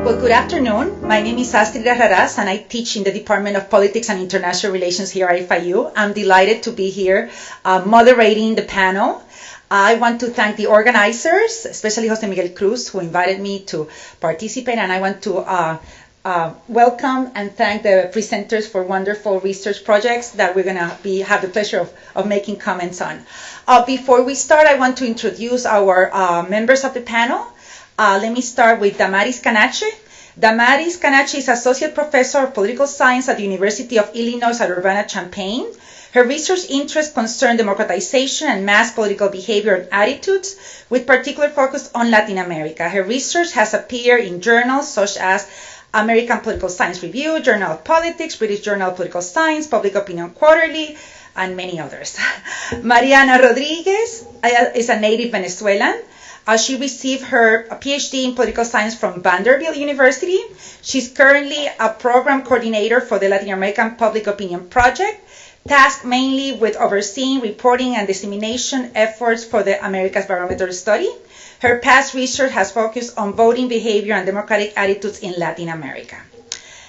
Well, good afternoon. My name is Astrid Arrarás, and I teach in the Department of Politics and International Relations here at FIU. I'm delighted to be here moderating the panel. I want to thank the organizers, especially Jose Miguel Cruz, who invited me to participate, and I want to welcome and thank the presenters for wonderful research projects that we're going to have the pleasure of making comments on. Before we start, I want to introduce our members of the panel. Let me start with Dmarys Canache. Dmarys Canache is Associate Professor of Political Science at the University of Illinois at Urbana-Champaign. Her research interests concern democratization and mass political behavior and attitudes, with particular focus on Latin America. Her research has appeared in journals such as American Political Science Review, Journal of Politics, British Journal of Political Science, Public Opinion Quarterly, and many others. Mariana Rodríguez is a native Venezuelan. She received her PhD in political science from Vanderbilt University. She's currently a program coordinator for the Latin American Public Opinion Project, tasked mainly with overseeing reporting and dissemination efforts for the AmericasBarometer study. Her past research has focused on voting behavior and democratic attitudes in Latin America.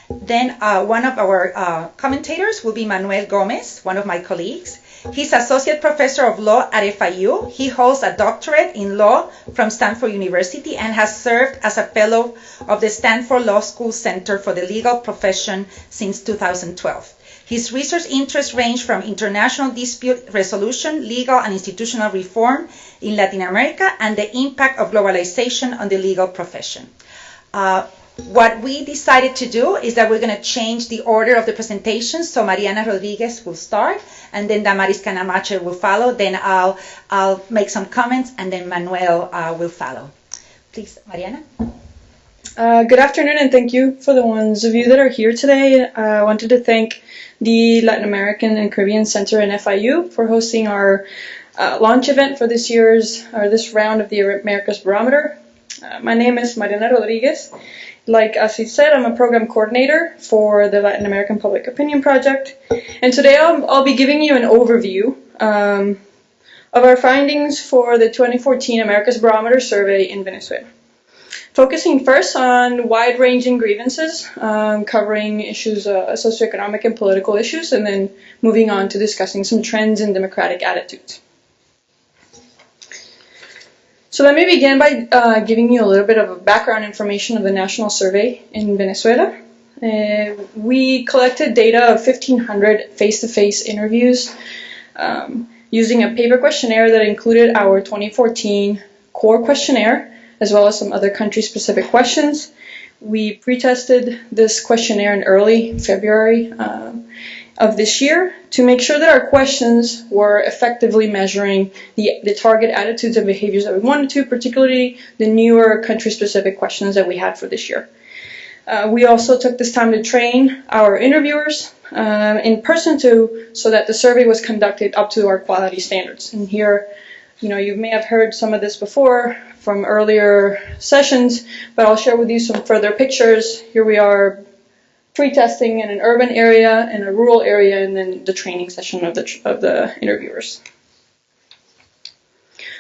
Then one of our commentators will be Manuel Gómez, one of my colleagues. He's Associate Professor of Law at FIU. He holds a doctorate in law from Stanford University and has served as a fellow of the Stanford Law School Center for the Legal Profession since 2012. His research interests range from international dispute resolution, legal and institutional reform in Latin America, and the impact of globalization on the legal profession. What we decided to do is that we're going to change the order of the presentation. So Mariana Rodríguez will start, and then Dmarys Canache will follow. Then I'll make some comments, and then Manuel will follow. Please, Mariana. Good afternoon, and thank you for the ones of you that are here today. I wanted to thank the Latin American and Caribbean Center in FIU for hosting our launch event for this round of the Americas Barometer. My name is Mariana Rodríguez. Like Astrid said, I'm a program coordinator for the Latin American Public Opinion Project. And today I'll be giving you an overview of our findings for the 2014 Americas Barometer survey in Venezuela. Focusing first on wide-ranging grievances, covering issues, socioeconomic and political issues, and then moving on to discussing some trends in democratic attitudes. So let me begin by giving you a little bit of background information of the national survey in Venezuela. We collected data of 1,500 face-to-face interviews using a paper questionnaire that included our 2014 core questionnaire, as well as some other country-specific questions. We pre-tested this questionnaire in early February of this year to make sure that our questions were effectively measuring the target attitudes and behaviors that we wanted to, particularly the newer country-specific questions that we had for this year. We also took this time to train our interviewers in person so that the survey was conducted up to our quality standards. And here, you may have heard some of this before from earlier sessions, but I'll share with you some further pictures. Here we are pre-testing in an urban area, in a rural area, and then the training session of the interviewers.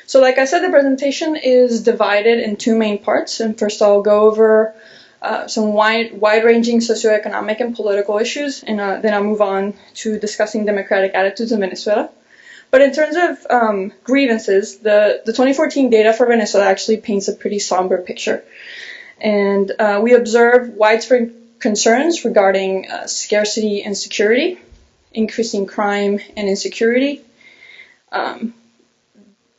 So like I said, the presentation is divided in two main parts. And first I'll go over some wide-ranging socioeconomic and political issues, and then I'll move on to discussing democratic attitudes in Venezuela. But in terms of grievances, the 2014 data for Venezuela actually paints a pretty somber picture. And we observe widespread concerns regarding scarcity and security, increasing crime and insecurity,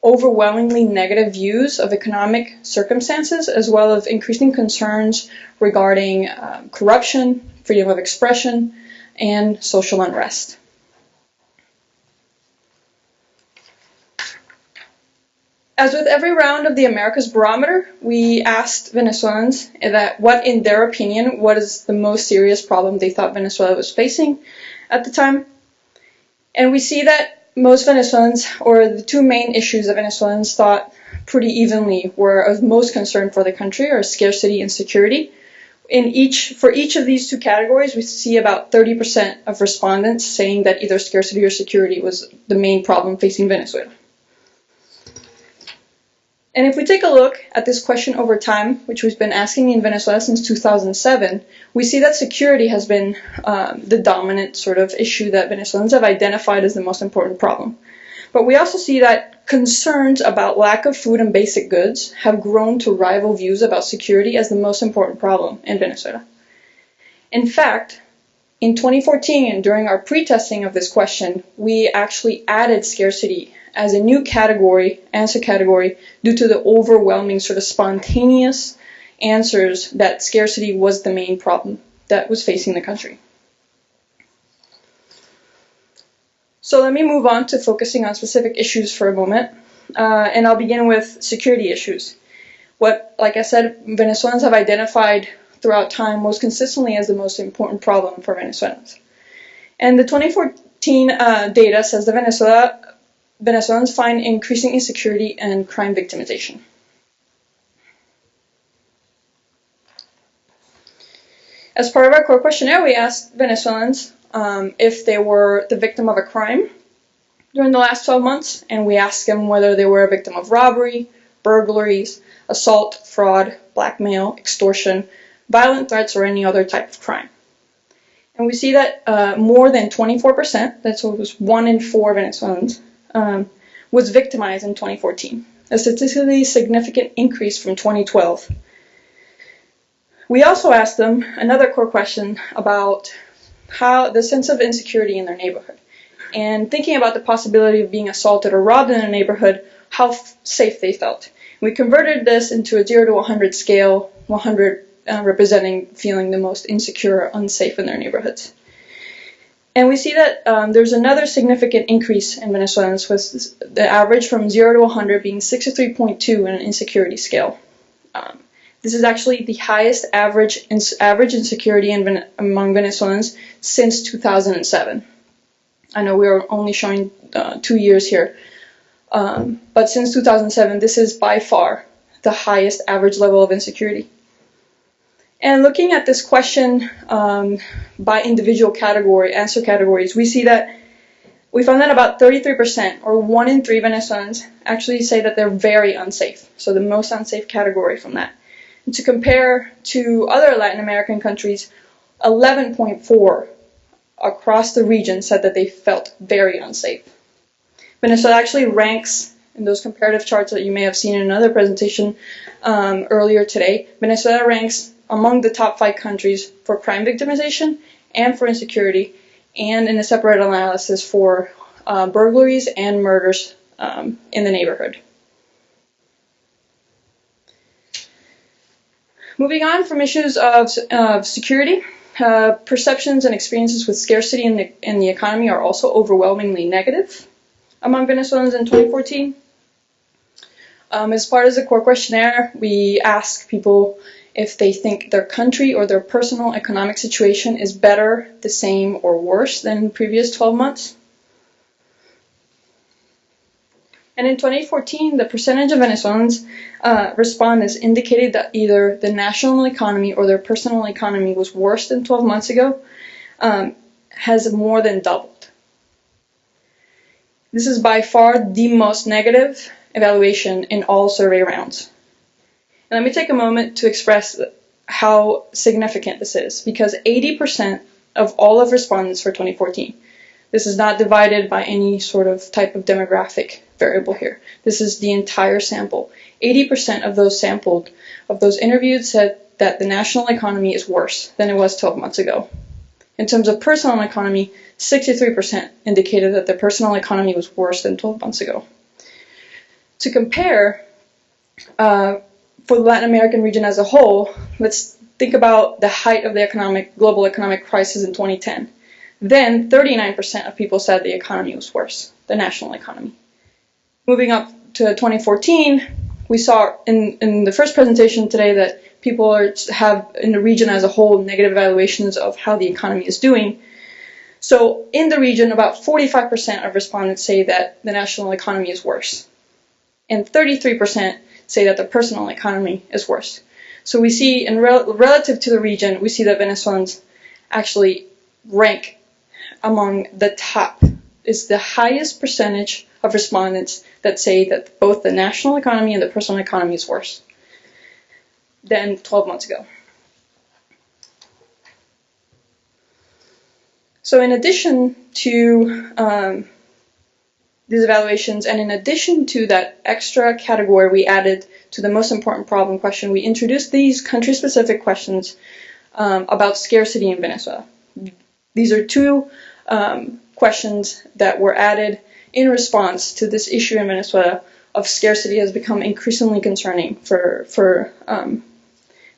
overwhelmingly negative views of economic circumstances, as well as increasing concerns regarding corruption, freedom of expression, and social unrest. As with every round of the Americas Barometer, we asked Venezuelans that what, in their opinion, what is the most serious problem they thought Venezuela was facing at the time. And we see that most Venezuelans, or the two main issues that Venezuelans thought pretty evenly were of most concern for the country, are scarcity and security. For each of these two categories, we see about 30% of respondents saying that either scarcity or security was the main problem facing Venezuela. And if we take a look at this question over time, which we've been asking in Venezuela since 2007, we see that security has been the dominant sort of issue that Venezuelans have identified as the most important problem. But we also see that concerns about lack of food and basic goods have grown to rival views about security as the most important problem in Venezuela. In fact, in 2014, during our pre-testing of this question, we actually added scarcity as a new category, answer category, due to the overwhelming sort of spontaneous answers that scarcity was the main problem that was facing the country. So let me move on to focusing on specific issues for a moment, and I'll begin with security issues. What, like I said, Venezuelans have identified throughout time most consistently as the most important problem for Venezuelans. And the 2014 data says that Venezuelans find increasing insecurity and crime victimization. As part of our core questionnaire, we asked Venezuelans if they were the victim of a crime during the last 12 months, and we asked them whether they were a victim of robbery, burglaries, assault, fraud, blackmail, extortion, violent threats, or any other type of crime. And we see that more than 24%, that's what was 1 in 4 Venezuelans, was victimized in 2014, a statistically significant increase from 2012. We also asked them another core question about how the sense of insecurity in their neighborhood, and thinking about the possibility of being assaulted or robbed in a neighborhood, how safe they felt. We converted this into a 0 to 100 scale, 100 representing feeling the most insecure or unsafe in their neighborhoods. And we see that there's another significant increase in Venezuelans, with the average from 0 to 100 being 63.2 in an insecurity scale. This is actually the highest average insecurity among Venezuelans since 2007. I know we are only showing 2 years here, but since 2007, this is by far the highest average level of insecurity. And looking at this question by individual answer categories, we found that about 33%, or 1 in 3 Venezuelans, actually say that they're very unsafe. So the most unsafe category from that. And to compare to other Latin American countries, 11.4 across the region said that they felt very unsafe. Venezuela actually ranks, in those comparative charts that you may have seen in another presentation earlier today, Venezuela ranks among the top 5 countries for crime victimization and for insecurity, and in a separate analysis for burglaries and murders in the neighborhood. Moving on from issues of security, perceptions and experiences with scarcity in the economy are also overwhelmingly negative among Venezuelans in 2014. As part of the core questionnaire, we ask people if they think their country or their personal economic situation is better, the same, or worse than in previous 12 months. And in 2014, the percentage of Venezuelans respondents indicated that either the national economy or their personal economy was worse than 12 months ago, has more than doubled. This is by far the most negative evaluation in all survey rounds. And let me take a moment to express how significant this is, because 80% of all of respondents for 2014, this is not divided by any sort of type of demographic variable here. This is the entire sample. 80% of those sampled, of those interviewed, said that the national economy is worse than it was 12 months ago. In terms of personal economy, 63% indicated that their personal economy was worse than 12 months ago. To compare, for the Latin American region as a whole, let's think about the height of the global economic crisis in 2010. Then 39% of people said the economy was worse, the national economy. Moving up to 2014, we saw in the first presentation today that people have, in the region as a whole, negative evaluations of how the economy is doing. So in the region, about 45% of respondents say that the national economy is worse. And 33% say that the personal economy is worse. So we see, relative to the region, we see that Venezuelans actually rank among the top. It's the highest percentage of respondents that say that both the national economy and the personal economy is worse than 12 months ago. So in addition to these evaluations, and in addition to that extra category we added to the most important problem question, we introduced these country-specific questions about scarcity in Venezuela. These are two questions that were added in response to this issue in Venezuela of scarcity has become increasingly concerning for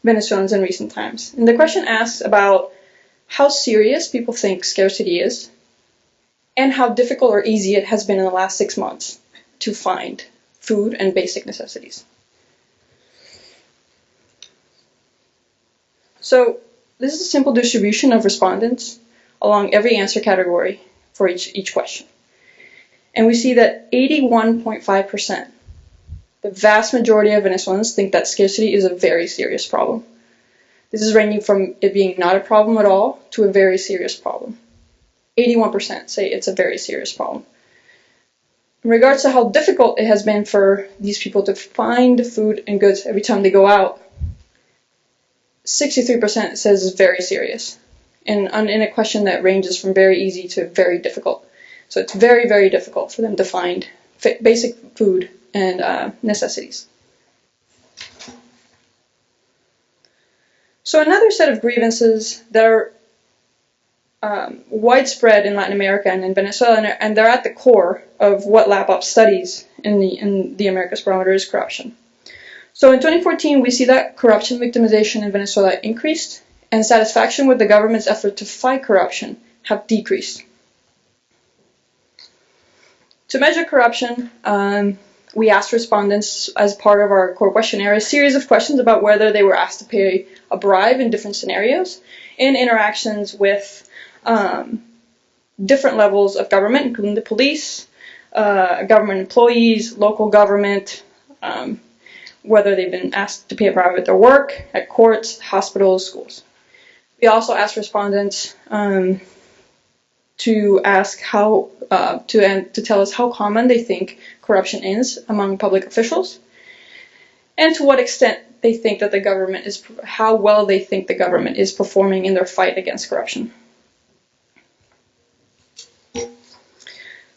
Venezuelans in recent times. And the question asks about how serious people think scarcity is, and how difficult or easy it has been in the last 6 months to find food and basic necessities. So this is a simple distribution of respondents along every answer category for each question. And we see that 81.5%, the vast majority of Venezuelans, think that scarcity is a very serious problem. This is ranging from it being not a problem at all to a very serious problem. 81% say it's a very serious problem. In regards to how difficult it has been for these people to find food and goods every time they go out, 63% says it's very serious, and in a question that ranges from very easy to very difficult. So it's very, very difficult for them to find basic food and necessities. So another set of grievances that are widespread in Latin America and in Venezuela, and they're at the core of what LabOps studies in the Americas Barometer is corruption. So in 2014, we see that corruption victimization in Venezuela increased, and satisfaction with the government's effort to fight corruption have decreased. To measure corruption, we asked respondents as part of our core questionnaire a series of questions about whether they were asked to pay a bribe in different scenarios in interactions with different levels of government, including the police, government employees, local government, whether they've been asked to pay a bribe at their work, at courts, hospitals, schools. We also asked respondents to ask how to tell us how common they think corruption is among public officials, and to what extent they think that the government is, how well they think the government is performing in their fight against corruption.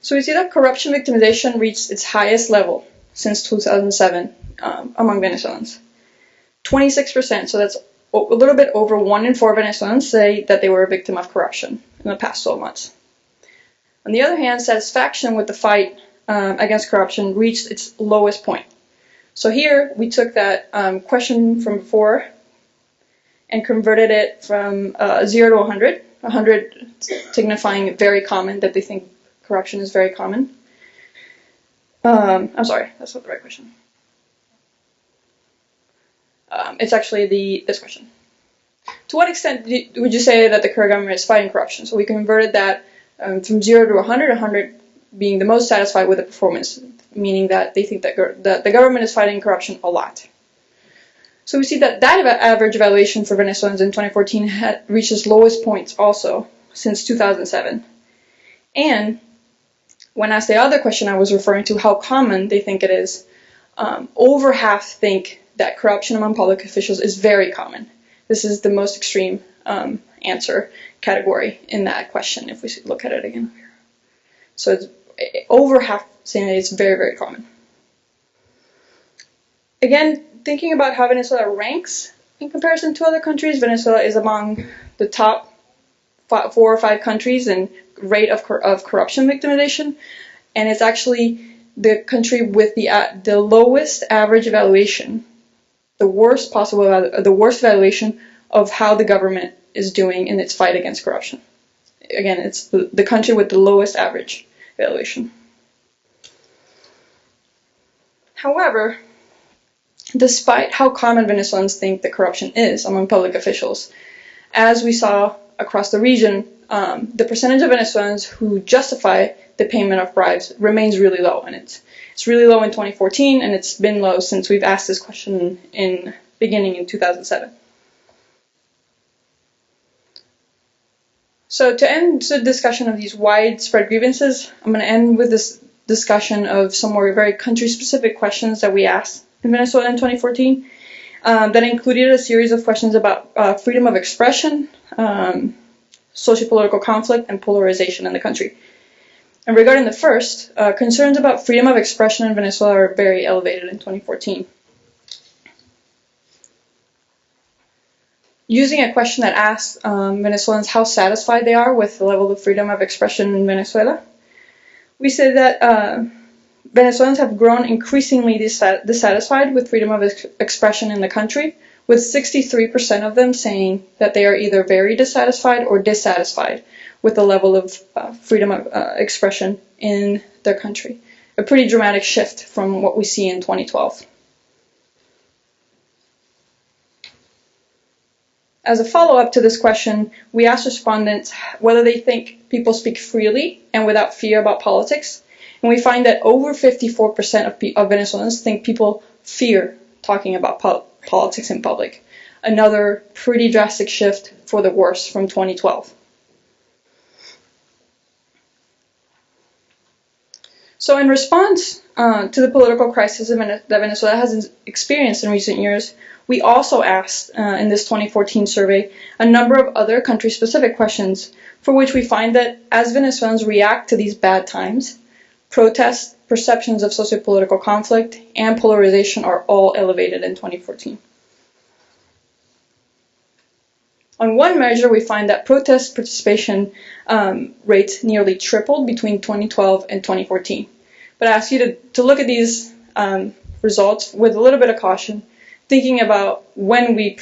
So we see that corruption victimization reached its highest level since 2007 among Venezuelans. 26%, so that's a little bit over 1 in 4 Venezuelans say that they were a victim of corruption in the past 12 months. On the other hand, satisfaction with the fight against corruption reached its lowest point. So here we took that question from before and converted it from 0 to 100, 100 signifying very common, that they think corruption is very common. I'm sorry, that's not the right question. It's actually this question. To what extent would you say that the current government is fighting corruption? So we converted that from 0 to 100, 100 being the most satisfied with the performance, meaning that they think that the government is fighting corruption a lot. So we see that average evaluation for Venezuelans in 2014 had reached its lowest points also since 2007. And when asked the other question I was referring to, how common they think it is, over half think that corruption among public officials is very common. This is the most extreme answer category in that question, if we look at it again. So it's over half saying that it's very, very common. Again, thinking about how Venezuela ranks in comparison to other countries, Venezuela is among the top 4 or 5 countries in rate of corruption victimization, and it's actually the country with the lowest average evaluation, the worst evaluation of how the government is doing in its fight against corruption. Again, it's the country with the lowest average evaluation. However, despite how common Venezuelans think that corruption is among public officials, as we saw across the region, the percentage of Venezuelans who justify the payment of bribes remains really low, and it's really low in 2014, and it's been low since we've asked this question beginning in 2007. So to end the discussion of these widespread grievances, I'm going to end with this discussion of some more very country-specific questions that we asked in Venezuela in 2014 that included a series of questions about freedom of expression, socio-political conflict, and polarization in the country. And regarding the first, concerns about freedom of expression in Venezuela are very elevated in 2014. Using a question that asks Venezuelans how satisfied they are with the level of freedom of expression in Venezuela, we say that Venezuelans have grown increasingly dissatisfied with freedom of expression in the country, with 63% of them saying that they are either very dissatisfied or dissatisfied with the level of freedom of expression in their country. A pretty dramatic shift from what we see in 2012. As a follow-up to this question, we asked respondents whether they think people speak freely and without fear about politics, and we find that over 54% of Venezuelans think people fear talking about politics in public. Another pretty drastic shift for the worse from 2012. So in response to the political crisis that Venezuela has experienced in recent years, we also asked in this 2014 survey a number of other country-specific questions for which we find that as Venezuelans react to these bad times, protests, perceptions of socio-political conflict, and polarization are all elevated in 2014. On one measure, we find that protest participation rates nearly tripled between 2012 and 2014. But I ask you to look at these results with a little bit of caution, thinking about when we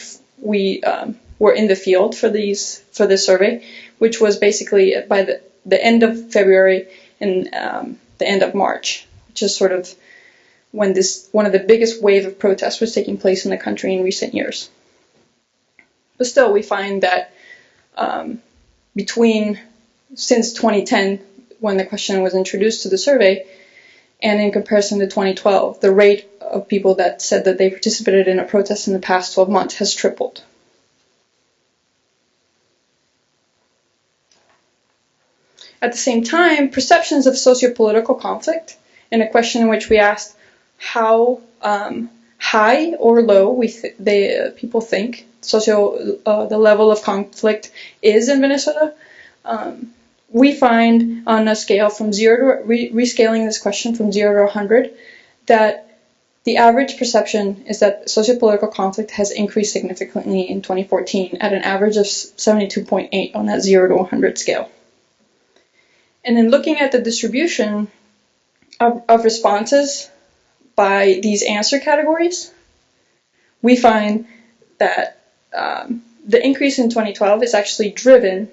were in the field for this survey, which was basically by the end of February and the end of March, which is sort of when one of the biggest wave of protests was taking place in the country in recent years. But still, we find that since 2010, when the question was introduced to the survey, and in comparison to 2012, the rate of people that said that they participated in a protest in the past 12 months has tripled. At the same time, perceptions of socio-political conflict, in a question in which we asked how high or low people think the level of conflict is in Venezuela, we find on a scale from rescaling this question from 0 to 100, that the average perception is that sociopolitical conflict has increased significantly in 2014 at an average of 72.8 on that 0 to 100 scale. And then looking at the distribution of responses by these answer categories, we find that the increase in 2012 is actually driven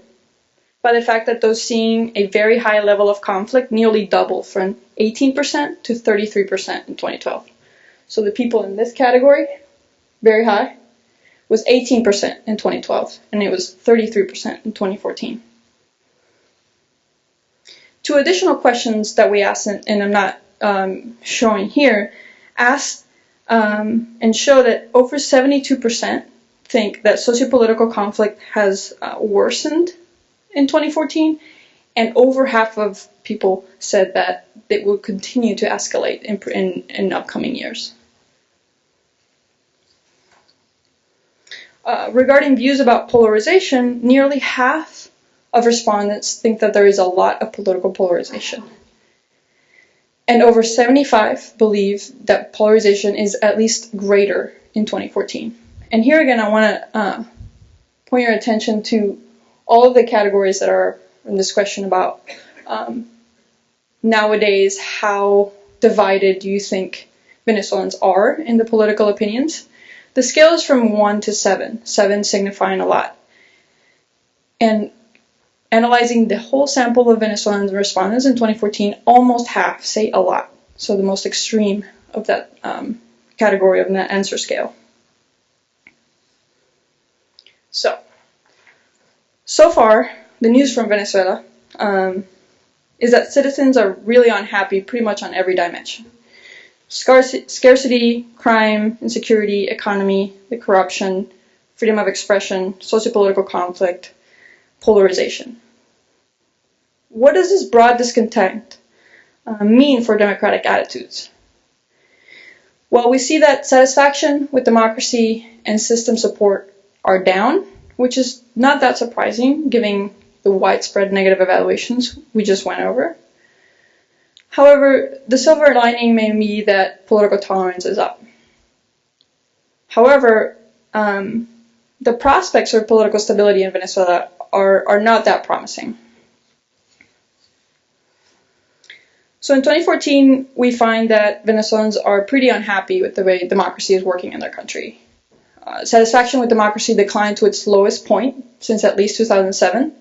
by the fact that those seeing a very high level of conflict nearly double from 18% to 33% in 2012. So the people in this category, very high, was 18% in 2012, and it was 33% in 2014. Two additional questions that we asked, and I'm not showing here, asked and show that over 72% think that sociopolitical conflict has worsened in 2014, and over half of people said that it will continue to escalate in upcoming years. Regarding views about polarization, nearly half of respondents think that there is a lot of political polarization. And over 75 believe that polarization is at least greater in 2014. And here again, I want to point your attention to all of the categories that are in this question about nowadays, how divided do you think Venezuelans are in the political opinions? The scale is from 1 to 7, 7 signifying a lot. And analyzing the whole sample of Venezuelan respondents in 2014, almost half say a lot. So the most extreme of that category of that answer scale. So far, the news from Venezuela is that citizens are really unhappy pretty much on every dimension. Scarcity, crime, insecurity, economy, the corruption, freedom of expression, sociopolitical conflict, polarization. What does this broad discontent mean for democratic attitudes? Well, we see that satisfaction with democracy and system support are down, which is not that surprising given the widespread negative evaluations we just went over. However, the silver lining may be that political tolerance is up. However, the prospects for political stability in Venezuela are not that promising. So in 2014, we find that Venezuelans are pretty unhappy with the way democracy is working in their country. Satisfaction with democracy declined to its lowest point since at least 2007.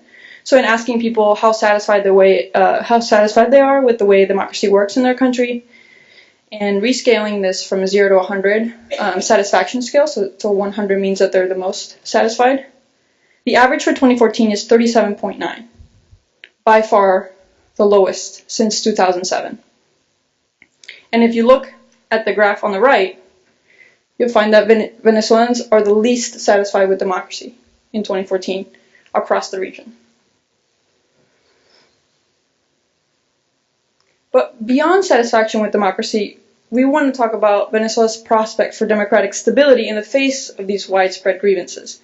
So in asking people how satisfied they are with the way democracy works in their country, and rescaling this from a 0 to 100 satisfaction scale, so 100 means that they're the most satisfied, the average for 2014 is 37.9, by far the lowest since 2007. And if you look at the graph on the right, you'll find that Venezuelans are the least satisfied with democracy in 2014 across the region. But beyond satisfaction with democracy, we want to talk about Venezuela's prospect for democratic stability in the face of these widespread grievances.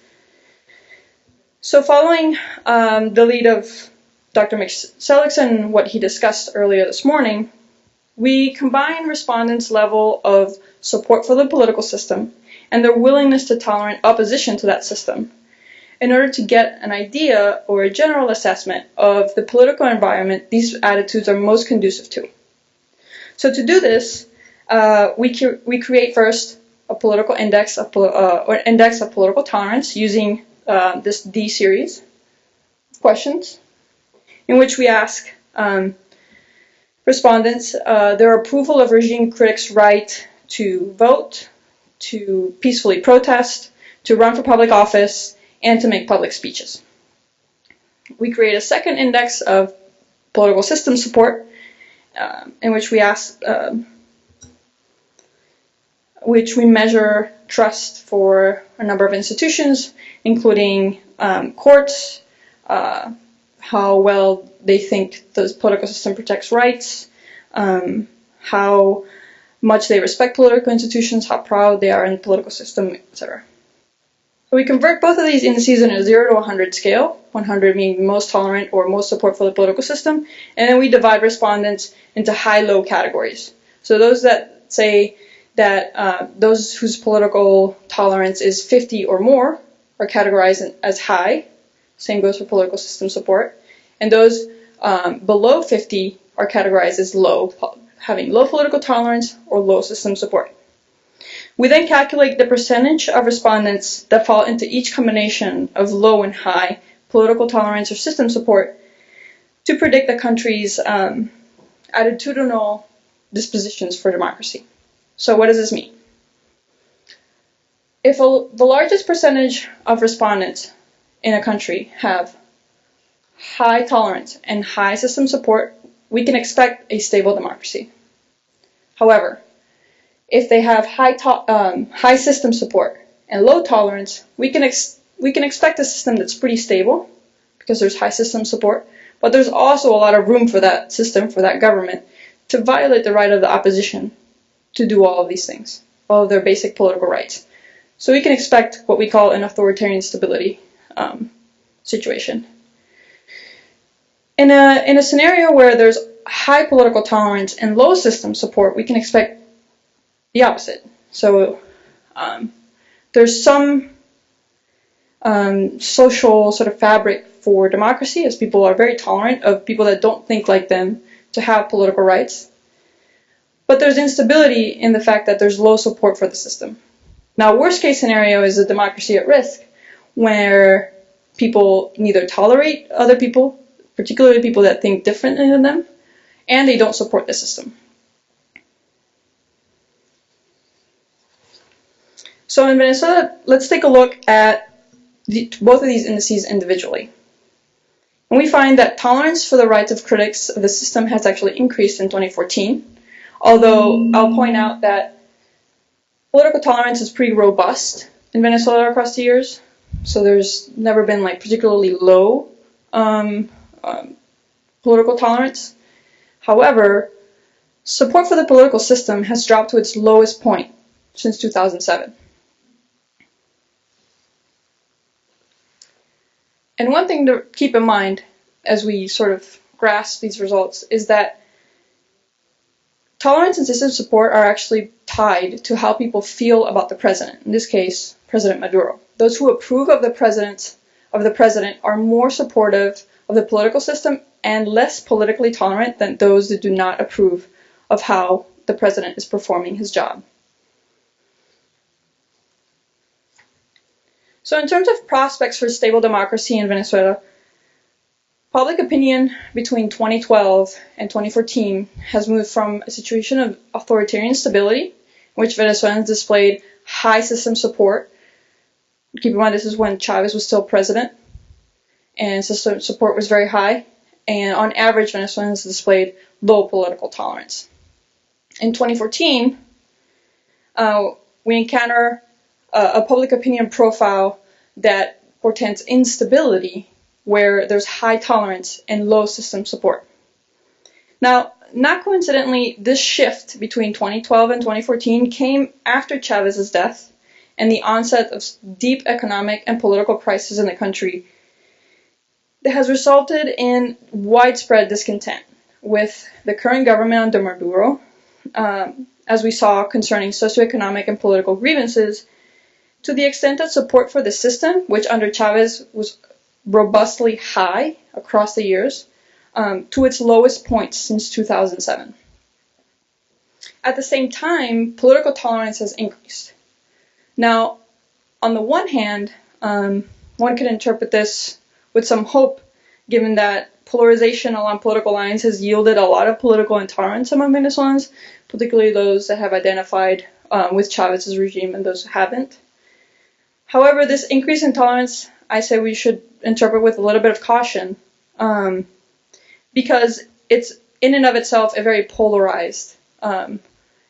So following the lead of Dr. Mixelix and what he discussed earlier this morning, we combine respondents' level of support for the political system and their willingness to tolerate opposition to that system in order to get an idea or a general assessment of the political environment these attitudes are most conducive to. So to do this, we create first a political index of political tolerance using this D series of questions, in which we ask respondents their approval of regime critics' right to vote, to peacefully protest, to run for public office, and to make public speeches. We create a second index of political system support, in which we ask, which we measure trust for a number of institutions, including courts, how well they think the political system protects rights, how much they respect political institutions, how proud they are in the political system, etc. So we convert both of these indices in a 0 to 100 scale, 100 meaning most tolerant or most support for the political system, and then we divide respondents into high-low categories. So those that say that those whose political tolerance is 50 or more are categorized as high. Same goes for political system support. And those below 50 are categorized as low, having low political tolerance or low system support. We then calculate the percentage of respondents that fall into each combination of low and high political tolerance or system support to predict the country's attitudinal dispositions for democracy. So what does this mean? If the largest percentage of respondents in a country have high tolerance and high system support, we can expect a stable democracy. However, if they have high system support and low tolerance, we can expect a system that's pretty stable because there's high system support, but there's also a lot of room for that system, for that government, to violate the right of the opposition to do all of these things, all of their basic political rights. So we can expect what we call an authoritarian stability situation. In a scenario where there's high political tolerance and low system support, we can expect the opposite. So there's some social sort of fabric for democracy, as people are very tolerant of people that don't think like them to have political rights. But there's instability in the fact that there's low support for the system. Now, worst case scenario is a democracy at risk, where people neither tolerate other people, particularly people that think differently than them, and they don't support the system. So in Venezuela, let's take a look at both of these indices individually. And we find that tolerance for the rights of critics of the system has actually increased in 2014, although I'll point out that political tolerance is pretty robust in Venezuela across the years. So there's never been like particularly low political tolerance. However, support for the political system has dropped to its lowest point since 2007. And one thing to keep in mind as we sort of grasp these results is that tolerance and system support are actually tied to how people feel about the president, in this case, President Maduro. Those who approve of the president are more supportive of the political system and less politically tolerant than those that do not approve of how the president is performing his job. So in terms of prospects for stable democracy in Venezuela, public opinion between 2012 and 2014 has moved from a situation of authoritarian stability, in which Venezuelans displayed high system support. Keep in mind, this is when Chavez was still president, and system support was very high, and on average, Venezuelans displayed low political tolerance. In 2014, we encounter a public opinion profile that portends instability, where there's high tolerance and low system support. Now, not coincidentally, this shift between 2012 and 2014 came after Chavez's death and the onset of deep economic and political crisis in the country that has resulted in widespread discontent with the current government under Maduro, as we saw concerning socioeconomic and political grievances, to the extent that support for the system, which under Chavez was robustly high across the years, to its lowest point since 2007. At the same time, political tolerance has increased. Now, on the one hand, one could interpret this with some hope, given that polarization along political lines has yielded a lot of political intolerance among Venezuelans, particularly those that have identified with Chavez's regime and those who haven't. However, this increase in tolerance, I say we should interpret with a little bit of caution, because it's in and of itself a very polarized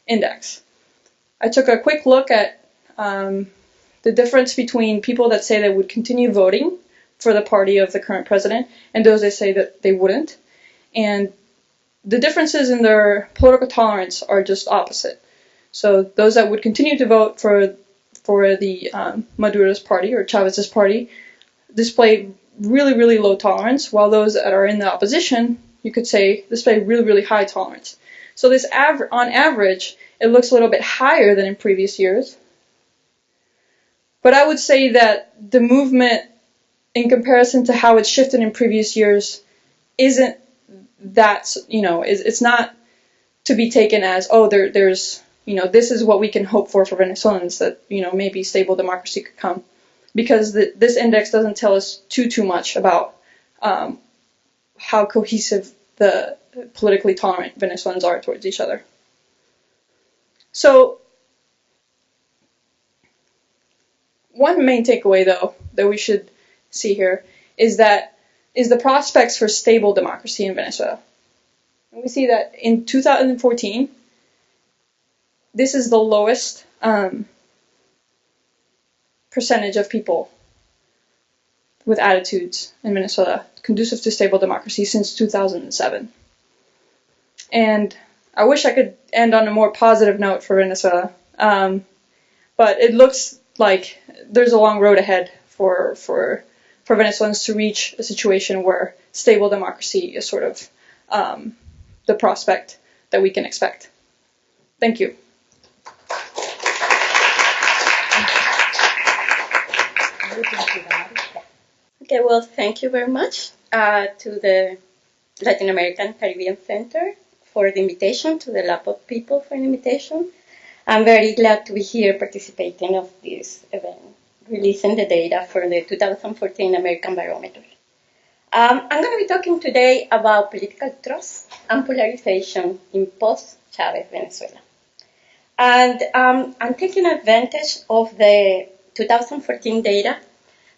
index. I took a quick look at the difference between people that say they would continue voting for the party of the current president and those that say that they wouldn't. And the differences in their political tolerance are just opposite. So those that would continue to vote for the Maduro's party or Chavez's party display really, really low tolerance, while those that are in the opposition, you could say, display really, really high tolerance. So this on average, it looks a little bit higher than in previous years. But I would say that the movement, in comparison to how it's shifted in previous years, isn't that, it's not to be taken as, oh, there's, this is what we can hope for Venezuelans, that, maybe stable democracy could come. Because this index doesn't tell us too much about how cohesive the politically tolerant Venezuelans are towards each other. So, one main takeaway, though, that we should see here is the prospects for stable democracy in Venezuela. And we see that in 2014, this is the lowest percentage of people with attitudes in Venezuela conducive to stable democracy since 2007. And I wish I could end on a more positive note for Venezuela, but it looks like there's a long road ahead for Venezuelans to reach a situation where stable democracy is sort of the prospect that we can expect. Thank you. Okay, well, thank you very much to the Latin American Caribbean Center for the invitation, to the lab of people for the invitation. I'm very glad to be here participating of this event, releasing the data for the 2014 American Barometer. I'm going to be talking today about political trust and polarization in post-Chavez Venezuela. And I'm taking advantage of the 2014 data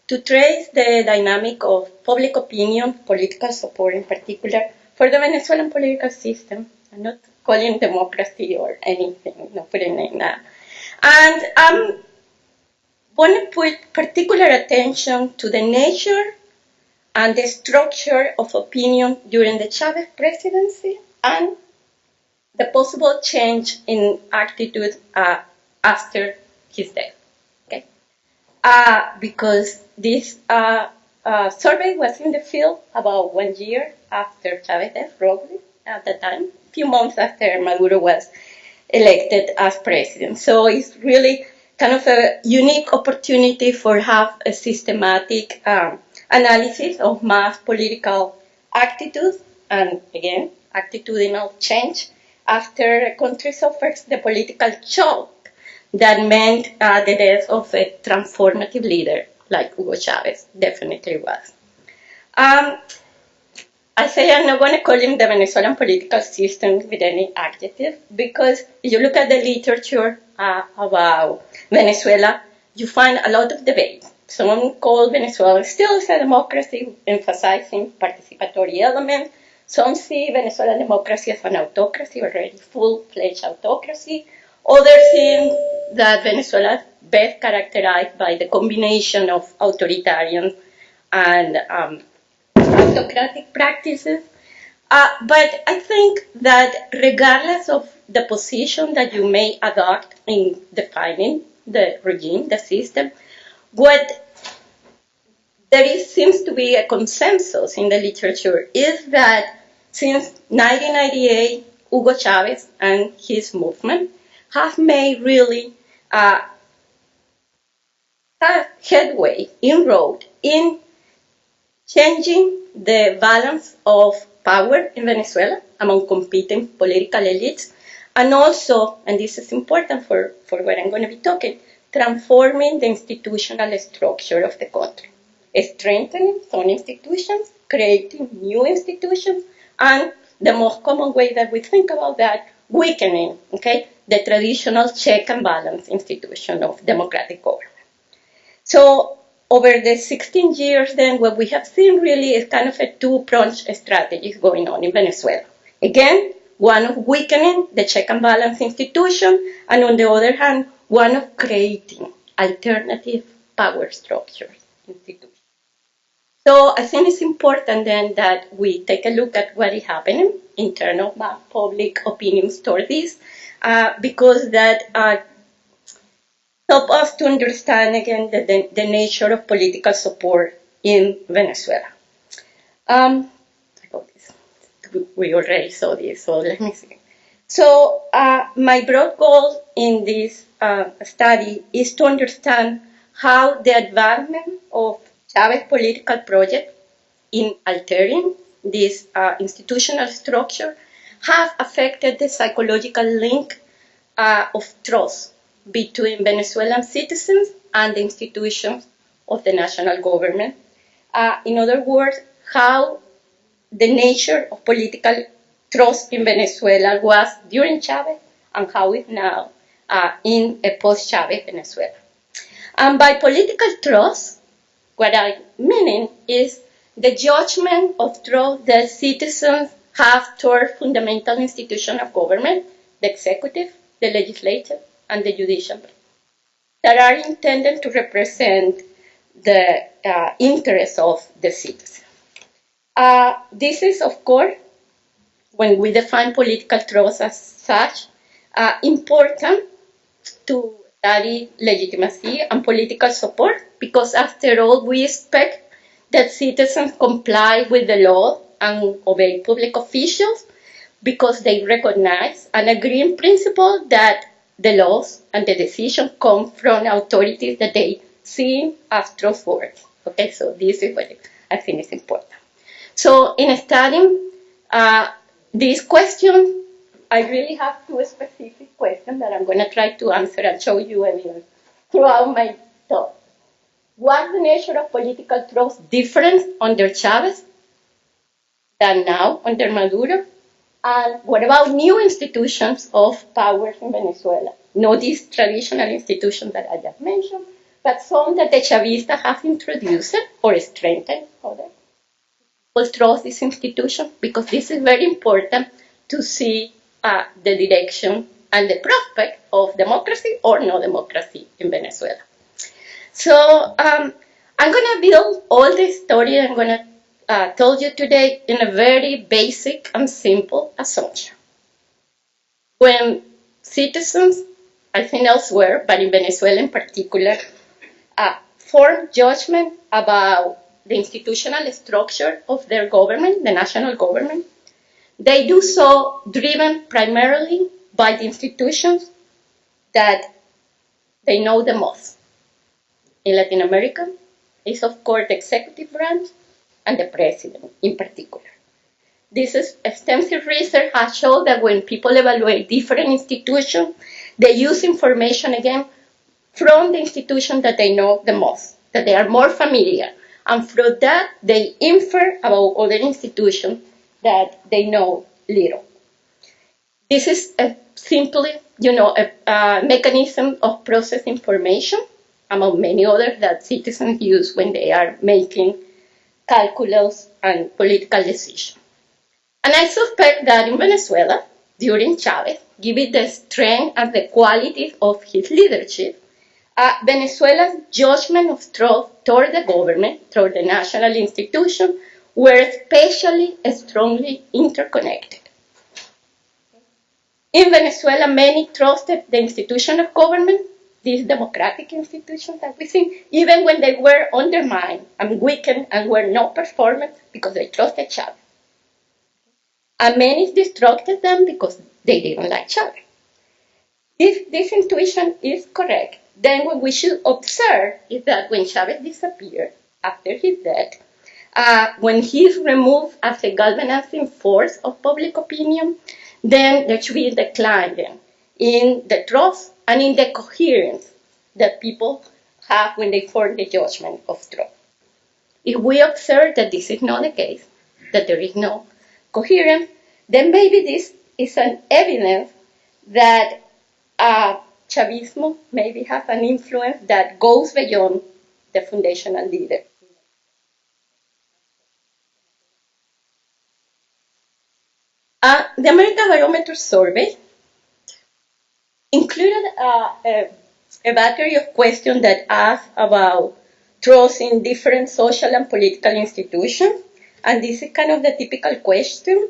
to trace the dynamic of public opinion, political support in particular, for the Venezuelan political system. I'm not calling democracy or anything, not putting in that. And I want to put particular attention to the nature and the structure of opinion during the Chavez presidency and the possible change in attitude after his death. Okay, because this survey was in the field about 1 year after Chavez's death, roughly at the time, a few months after Maduro was elected as president. So it's really kind of a unique opportunity for have a systematic analysis of mass political attitudes and, again, attitudinal change after a country suffers the political shock that meant the death of a transformative leader like Hugo Chavez definitely was. I say I'm not going to call him the Venezuelan political system with any adjective, because if you look at the literature about Venezuela, you find a lot of debate. Some call Venezuela still as a democracy, emphasizing participatory elements. Some see Venezuelan democracy as an autocracy, already full-fledged autocracy. Others see that Venezuela is best characterized by the combination of authoritarian and autocratic practices. But I think that regardless of the position that you may adopt in defining the regime, the system, what seems to be a consensus in the literature is that since 1998, Hugo Chavez and his movement have made really headway, inroad in changing the balance of power in Venezuela among competing political elites, and also, and this is important for what I'm going to be talking, transforming the institutional structure of the country, strengthening some institutions, creating new institutions, and the most common way that we think about that, weakening, okay, the traditional check and balance institution of democratic government. So over the 16 years, then, what we have seen really is kind of a two-pronged strategy going on in Venezuela. Again, one of weakening the check and balance institution, and on the other hand, one of creating alternative power structures, institutions. So I think it's important then that we take a look at what is happening in terms of public opinion toward this, because that help us to understand again the nature of political support in Venezuela. We already saw this, so let me see. So my broad goal in this study is to understand how the advancement of Chavez's political project in altering this institutional structure have affected the psychological link of trust between Venezuelan citizens and the institutions of the national government. In other words, how the nature of political trust in Venezuela was during Chavez and how it's now in a post-Chavez Venezuela. And by political trust, what I mean is the judgment of trust that citizens have toward fundamental institutions of government, the executive, the legislature, and the judicial, that are intended to represent the interests of the citizen. This is, of course, when we define political trust as such, important to study legitimacy and political support, because after all, we expect that citizens comply with the law and obey public officials because they recognize and agree in principle that the laws and the decisions come from authorities that they see as trustworthy. Okay, so this is what I think is important. So in studying this question, I really have two specific questions that I'm going to try to answer and show you evidence throughout my talk. Was the nature of political trust different under Chavez than now under Maduro? And what about new institutions of power in Venezuela? Not these traditional institutions that I just mentioned, but some that the Chavistas have introduced or strengthened. People trust this institution because this is very important to see the direction and the prospect of democracy or no democracy in Venezuela. So I'm going to build all the story I'm going to tell you today in a very basic and simple assumption. when citizens, I think elsewhere, but in Venezuela in particular, form judgment about the institutional structure of their government, the national government, they do so driven primarily by the institutions that they know the most. In Latin America, it's of course the executive branch and the president in particular. This is extensive research has shown that when people evaluate different institutions, they use information again from the institution that they know the most, that they are more familiar. And from that, they infer about other institutions that they know little. This is simply, a mechanism of process information, among many others that citizens use when they are making calculus and political decisions. And I suspect that in Venezuela, during Chavez, given the strength and the qualities of his leadership, Venezuela's judgment of trust toward the government, toward the national institution, were especially strongly interconnected. In Venezuela, many trusted the institution of government, these democratic institutions that we think, even when they were undermined and weakened and were not performing because they trusted Chavez. And many distrusted them because they didn't like Chavez. If this intuition is correct, then what we should observe is that when Chavez disappeared after his death, when he is removed as a galvanizing force of public opinion, then there should be a decline then in the trust and in the coherence that people have when they form the judgment of trust. If we observe that this is not the case, that there is no coherence, then maybe this is an evidence that Chavismo maybe has an influence that goes beyond the foundational leader. The AmericasBarometer survey included a battery of questions that asked about trust in different social and political institutions. And this is kind of the typical question.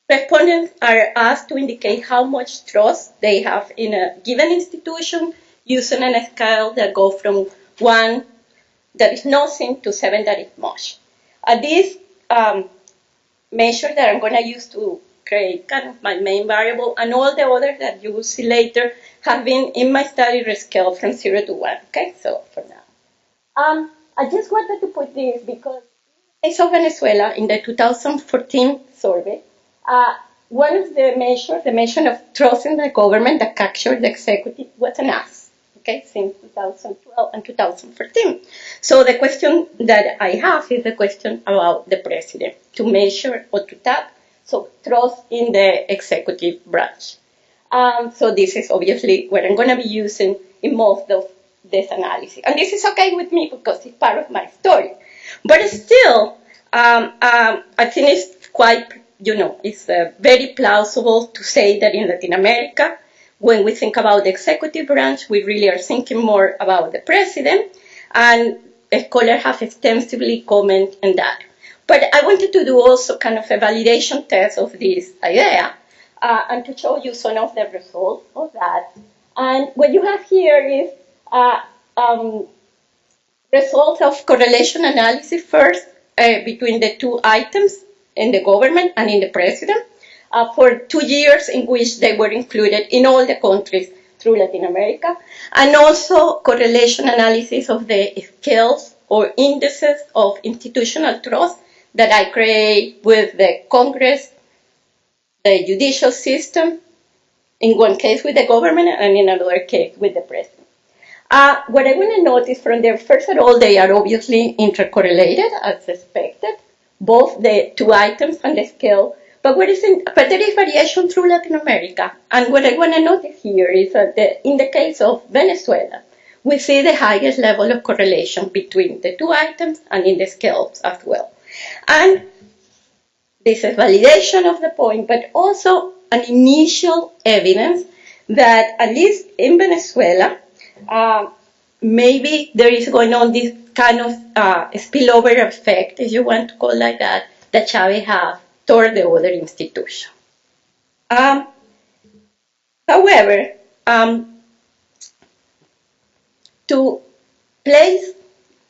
Respondents are asked to indicate how much trust they have in a given institution using a scale that goes from 1 that is nothing to 7 that is much. This measure that I'm going to use to create kind of my main variable, and all the others that you will see later have been in my study rescaled from 0 to 1. Okay, so for now. I just wanted to put this because in the case of Venezuela, in the 2014 survey, one of the measure of trust in the government that captured the executive was an ask, okay, since 2012 and 2014. So the question that I have is the question about the president, to measure or to tap, so trust in the executive branch. So this is obviously what I'm going to be using in most of this analysis. And this is okay with me because it's part of my story. But still, I think it's quite, it's very plausible to say that in Latin America, when we think about the executive branch, we really are thinking more about the president, and scholars have extensively commented on that. But I wanted to do also kind of a validation test of this idea, and to show you some of the results of that. And what you have here is results of correlation analysis first between the two items in the government and in the president for 2 years in which they were included in all the countries through Latin America, and also correlation analysis of the scales or indices of institutional trust that I create with the Congress, the judicial system, in one case with the government and in another case with the president. What I want to notice from there, first of all, they are obviously intercorrelated as expected, both the two items and the scale, but there is variation through Latin America. And what I want to notice here is that in the case of Venezuela, we see the highest level of correlation between the two items and in the scales as well. And this is validation of the point, but also an initial evidence that at least in Venezuela, maybe there is going on this kind of spillover effect, if you want to call it like that Chavez have toward the other institution. However, to place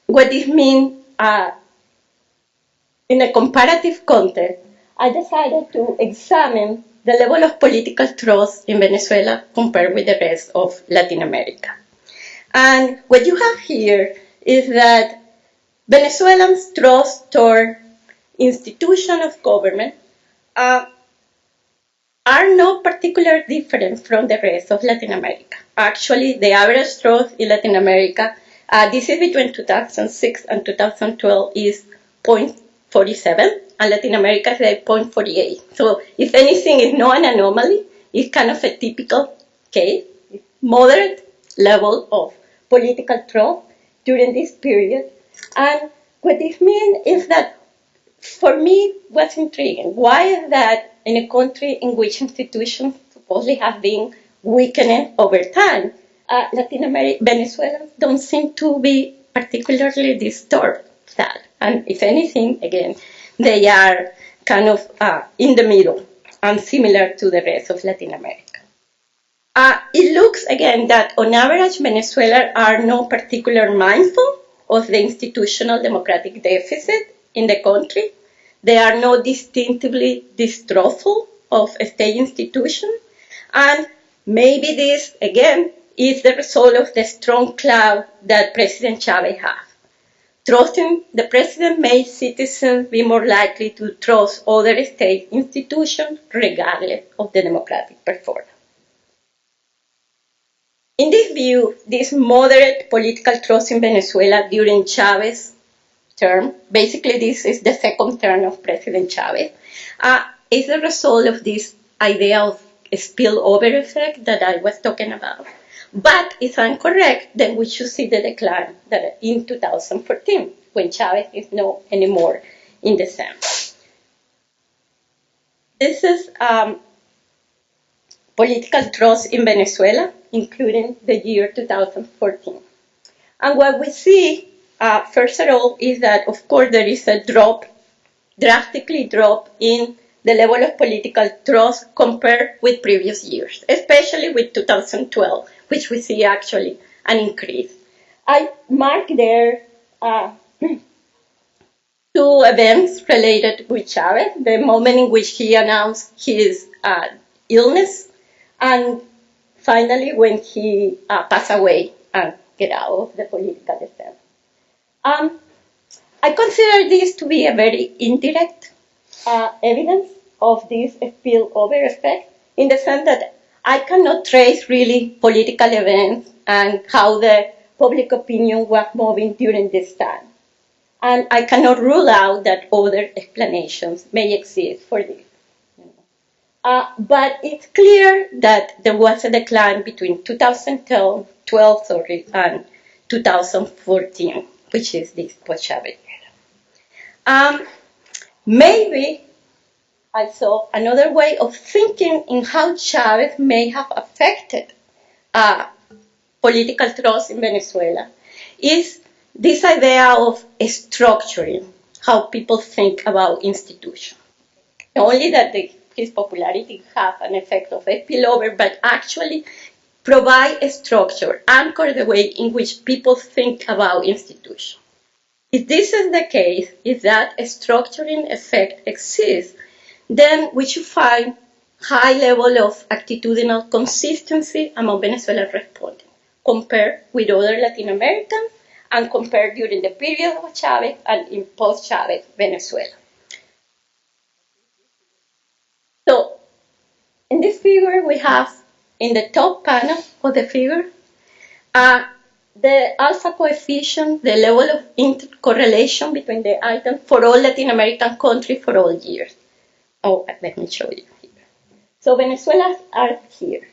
what this means in a comparative context, I decided to examine the level of political trust in Venezuela compared with the rest of Latin America. And what you have here is that Venezuelans' trust toward institutions of government are not particularly different from the rest of Latin America. Actually, the average trust in Latin America, this is between 2006 and 2012, is 0.47, and Latin America is at 0.48. So if anything, it's not an anomaly. It's kind of a typical case, moderate level of political trust during this period. And what this means is that, for me, what's intriguing, why is that in a country in which institutions supposedly have been weakening over time, Venezuelans don't seem to be particularly disturbed that. And if anything, again, they are kind of in the middle and similar to the rest of Latin America. It looks, again, that on average, Venezuelans are not particularly mindful of the institutional democratic deficit in the country. They are not distinctively distrustful of state institutions. And maybe this, again, is the result of the strong clout that President Chavez has. Trusting the president made citizens be more likely to trust other state institutions regardless of the democratic performance. In this view, this moderate political trust in Venezuela during Chavez's term, basically this is the second term of President Chavez, is a result of this idea of a spillover effect that I was talking about. But if I'm correct, then we should see the decline that in 2014, when Chavez is not anymore in the Senate. This is political trust in Venezuela, including the year 2014. And what we see, first of all, is that, of course, there is a drastically drop in the level of political trust compared with previous years, especially with 2012, which we see actually an increase. I mark there two events related with Chavez, the moment in which he announced his illness, and finally when he passed away and get out of the political scene. I consider this to be a very indirect evidence of this spillover effect, in the sense that I cannot trace really political events and how the public opinion was moving during this time. And I cannot rule out that other explanations may exist for this. But it's clear that there was a decline between 2012 and 2014, which is this post-Chavez era. Maybe I saw another way of thinking in how Chavez may have affected political trust in Venezuela is this idea of structuring how people think about institutions. Not only that his popularity have an effect of a spillover, but actually provide a structure, anchor the way in which people think about institutions. If this is the case, if that a structuring effect exists, then we should find high level of attitudinal consistency among Venezuelan respondents, compared with other Latin Americans and compared during the period of Chavez and in post-Chavez Venezuela. So, in this figure we have, in the top panel of the figure, the alpha coefficient, the level of intercorrelation between the items for all Latin American countries for all years. Oh, let me show you here. So Venezuelans are here.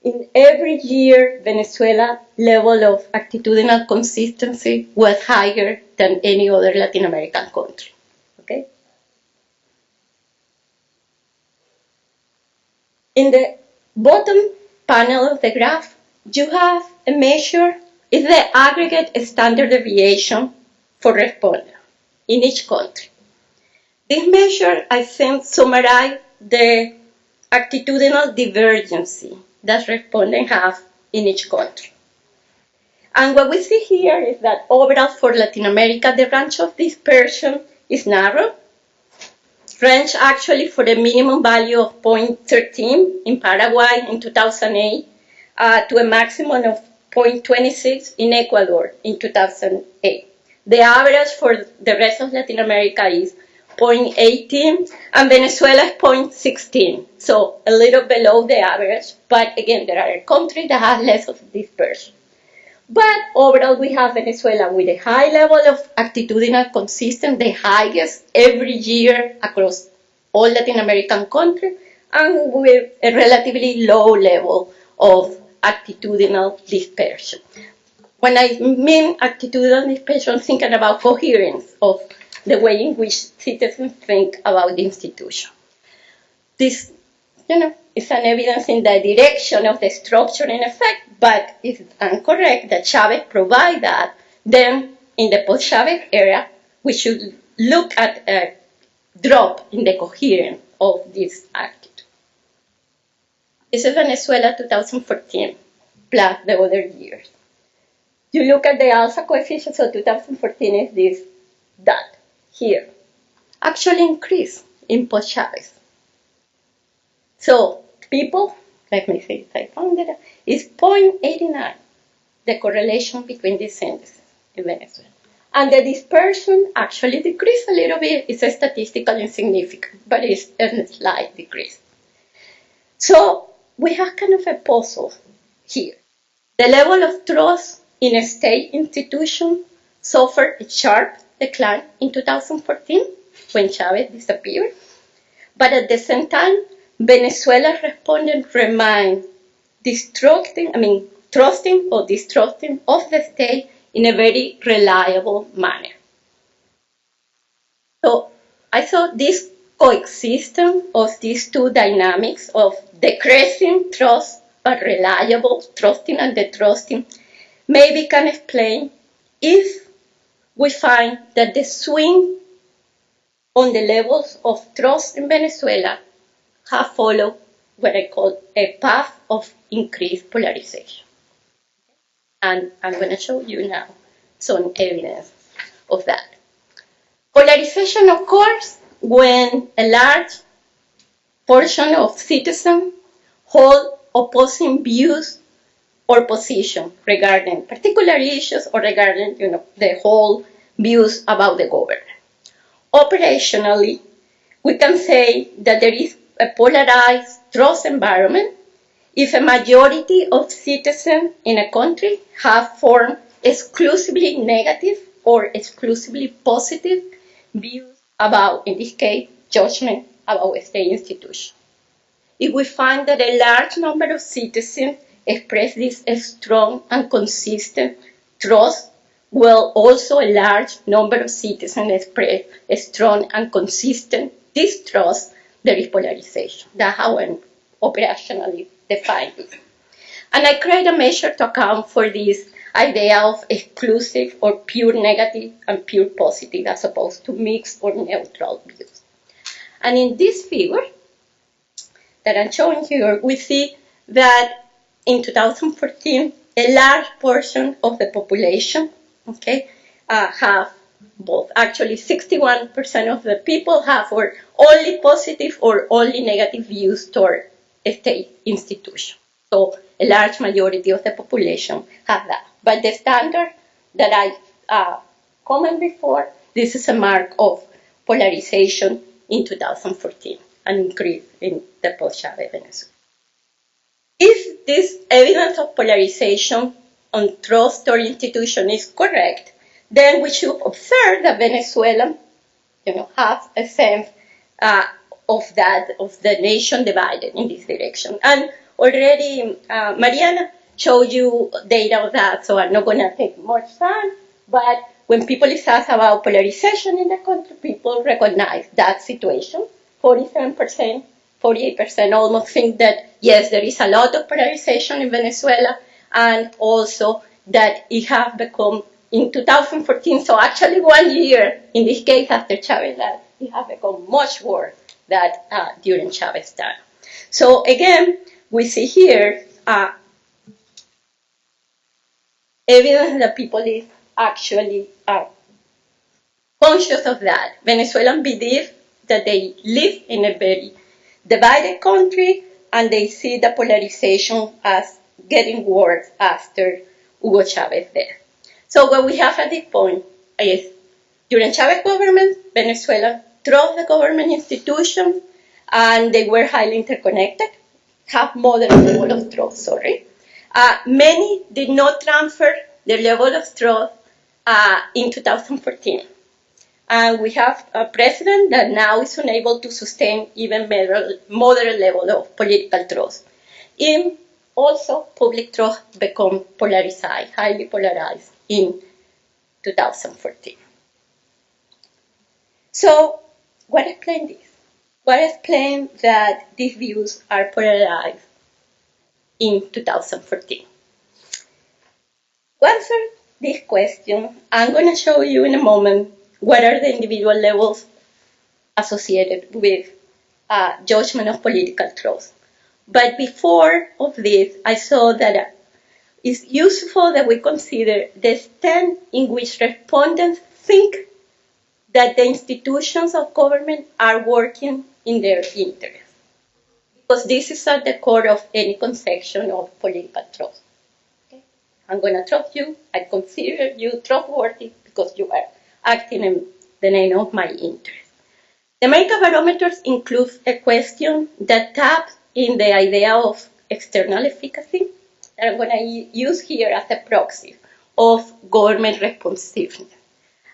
In every year, Venezuela level of attitudinal consistency was higher than any other Latin American country. Okay? In the bottom panel of the graph, you have a measure, is the aggregate standard deviation for respondents in each country. This measure, I think, summarizes the attitudinal divergency that respondents have in each country. And what we see here is that overall for Latin America, the range of dispersion is narrow. Range actually for the minimum value of 0.13 in Paraguay in 2008 to a maximum of 0.26 in Ecuador in 2008. The average for the rest of Latin America is 0.18 and Venezuela is 0.16. So a little below the average, but again, there are countries that have less of dispersion. But overall, we have Venezuela with a high level of attitudinal consistency, the highest every year across all Latin American countries, and with a relatively low level of attitudinal dispersion. When I mean attitudinal dispersion, I'm thinking about coherence of the way in which citizens think about the institution. This, is an evidence in the direction of the structure and effect, but it's incorrect that Chavez provides that. Then, in the post-Chavez era, we should look at a drop in the coherence of this attitude. This is Venezuela 2014, plus the other years. You look at the alpha coefficient, so 2014 is this dot here. Actually increased in post-Chavez. So people, let me see if I found it, is 0.89, the correlation between these indices in Venezuela. And the dispersion actually decreased a little bit. It's a statistically insignificant, but it's a slight decrease. So we have kind of a puzzle here. The level of trust in a state institution suffered a sharp decline in 2014 when Chavez disappeared. But at the same time, Venezuela's respondents remain trusting or distrusting of the state in a very reliable manner. So I thought this coexistence of these two dynamics of decreasing trust but reliable, trusting and distrusting, maybe can explain if we find that the swing on the levels of trust in Venezuela have followed what I call a path of increased polarization. And I'm going to show you now some evidence of that. Polarization occurs when a large portion of citizens hold opposing views or positions regarding particular issues or regarding the whole views about the government. Operationally, we can say that there is a polarized trust environment if a majority of citizens in a country have formed exclusively negative or exclusively positive views about, in this case, judgment about a state institution. If we find that a large number of citizens express this strong and consistent trust, well, also a large number of citizens express a strong and consistent distrust, there is polarization. That's how I operationally define it. And I create a measure to account for this idea of exclusive or pure negative and pure positive as opposed to mixed or neutral views. And in this figure that I'm showing here, we see that in 2014, a large portion of the population, have both. Actually, 61% of the people have or only positive or only negative views toward a state institution. So a large majority of the population have that. But the standard that I commented before, this is a mark of polarization in 2014, an increase in the post-Chavez Venezuela. If this evidence of polarization on trust or institution is correct, then we should observe that Venezuela, have a sense of the nation divided in this direction. And already Mariana showed you data of that, so I'm not going to take much time. But when people is asked about polarization in the country, people recognize that situation. 47%, 48% almost think that, yes, there is a lot of polarization in Venezuela, and also that it has become, in 2014, so actually 1 year, in this case after Chavez, it has become much worse than during Chavez's time. So again, we see here evidence that people is actually conscious of that. Venezuelans believe that they live in a very divided country, and they see the polarization as getting worse after Hugo Chavez there. So what we have at this point is, during Chavez government, Venezuela trust the government institutions, and they were highly interconnected, have moderate level of trust, many did not transfer their level of trust in 2014. And we have a president that now is unable to sustain even moderate level of political trust. And also, public trust become polarized, highly polarized in 2014. So, what explains this? What explains that these views are polarized in 2014? To answer this question, I'm going to show you in a moment what are the individual levels associated with judgment of political trust. But before of this, I saw that it's useful that we consider the extent in which respondents think that the institutions of government are working in their interest. Because this is at the core of any conception of political trust. Okay? I'm going to trust you. I consider you trustworthy because you are acting in the name of my interest. The AmericasBarometer includes a question that taps in the idea of external efficacy that I'm going to use here as a proxy of government responsiveness.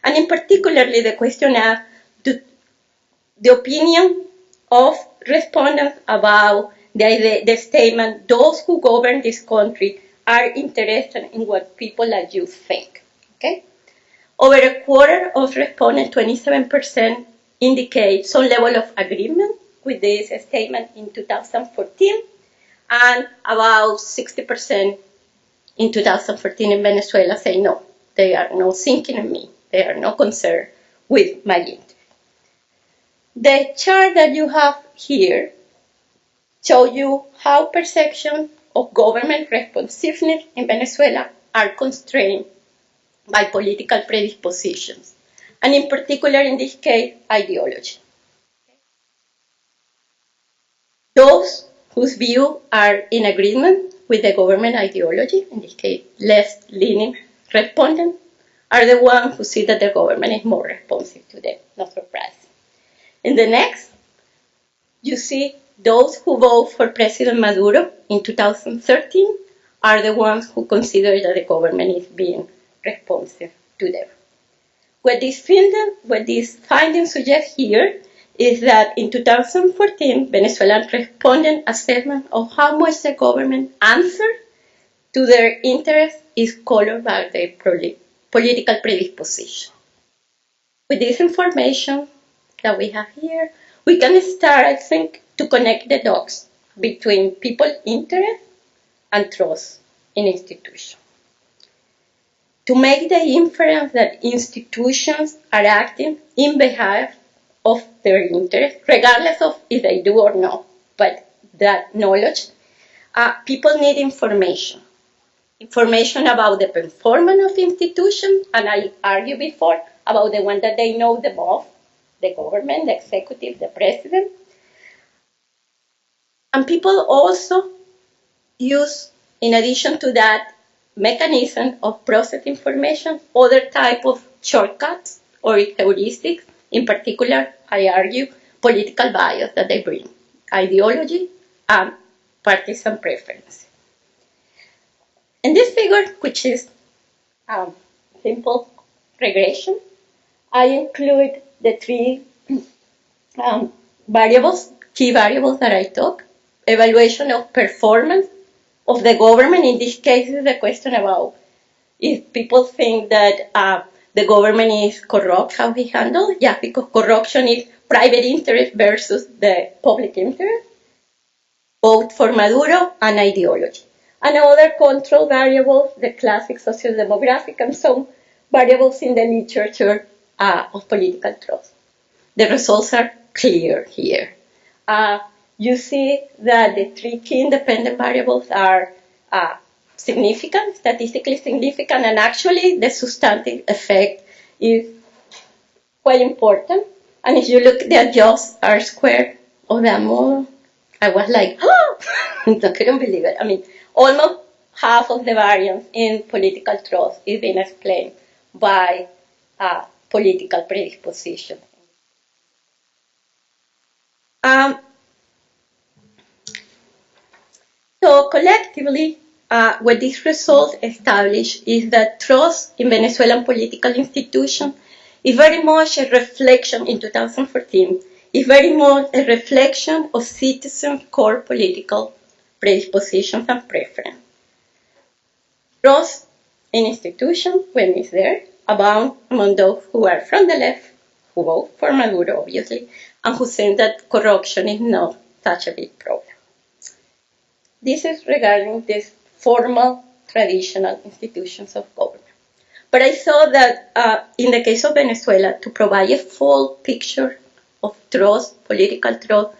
And in particularly, the question asks the opinion of respondents about the statement, those who govern this country are interested in what people like you think. Okay? Over a quarter of respondents, 27%, indicate some level of agreement with this statement in 2014, and about 60% in 2014 in Venezuela say no, they are not thinking of me, they are not concerned with my interest. The chart that you have here shows you how perception of government responsiveness in Venezuela are constrained by political predispositions, and in particular, in this case, ideology. Those whose views are in agreement with the government ideology, in this case, left-leaning respondents, are the ones who see that the government is more responsive to them, not surprising. In the next, you see those who vote for President Maduro in 2013 are the ones who consider that the government is being responsive to them. What these findings suggest here is that in 2014, Venezuelan respondent assessment of how much the government answered to their interests is colored by their political predisposition. With this information that we have here, we can start, I think, to connect the dots between people's interest and trust in institutions. To make the inference that institutions are acting in behalf of their interest, regardless of if they do or not, but that knowledge, people need information. Information about the performance of the institution, and I argued before about the one that they know the most, the government, the executive, the president. And people also use, in addition to that mechanism of process information, other type of shortcuts or heuristics. In particular, I argue political bias that they bring, ideology and partisan preference. In this figure, which is simple regression, I include the three variables, key variables that I took. Evaluation of performance of the government. In this case, is the question about if people think that the government is corrupt, how we handle it. Yeah, because corruption is private interest versus the public interest, both for Maduro and ideology. And other control variables, the classic socio-demographic and some variables in the literature of political trust. the results are clear here. You see that the three key independent variables are significant, statistically significant, and actually the substantive effect is quite important. And if you look at the adjust R squared of that model, I was like, oh, I couldn't believe it. I mean, almost half of the variance in political trust is being explained by political predisposition. So collectively, what this result established is that trust in Venezuelan political institutions is very much a reflection in 2014, is very much a reflection of citizens' core political predispositions and preference. Trust in institutions, when it's there, abound among those who are from the left, who vote for Maduro, obviously, and who think that corruption is not such a big problem. This is regarding these formal, traditional institutions of government. But I thought that in the case of Venezuela, to provide a full picture of trust, political trust,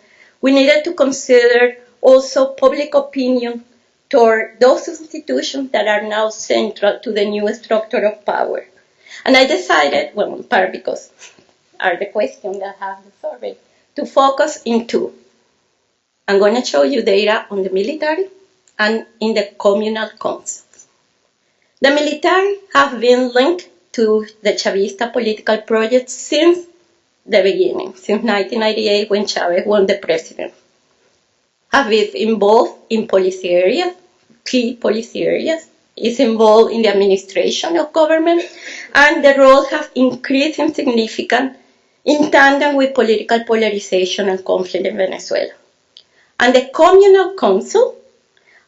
we needed to consider also public opinion toward those institutions that are now central to the new structure of power. And I decided, well, in part because are the questions that have the survey, to focus in two. I'm going to show you data on the military and in the communal councils. The military have been linked to the Chavista political project since the beginning, since 1998 when Chavez won the presidency. Have been involved in policy areas, key policy areas, is involved in the administration of government, and the role has increased in significance in tandem with political polarization and conflict in Venezuela. And the communal council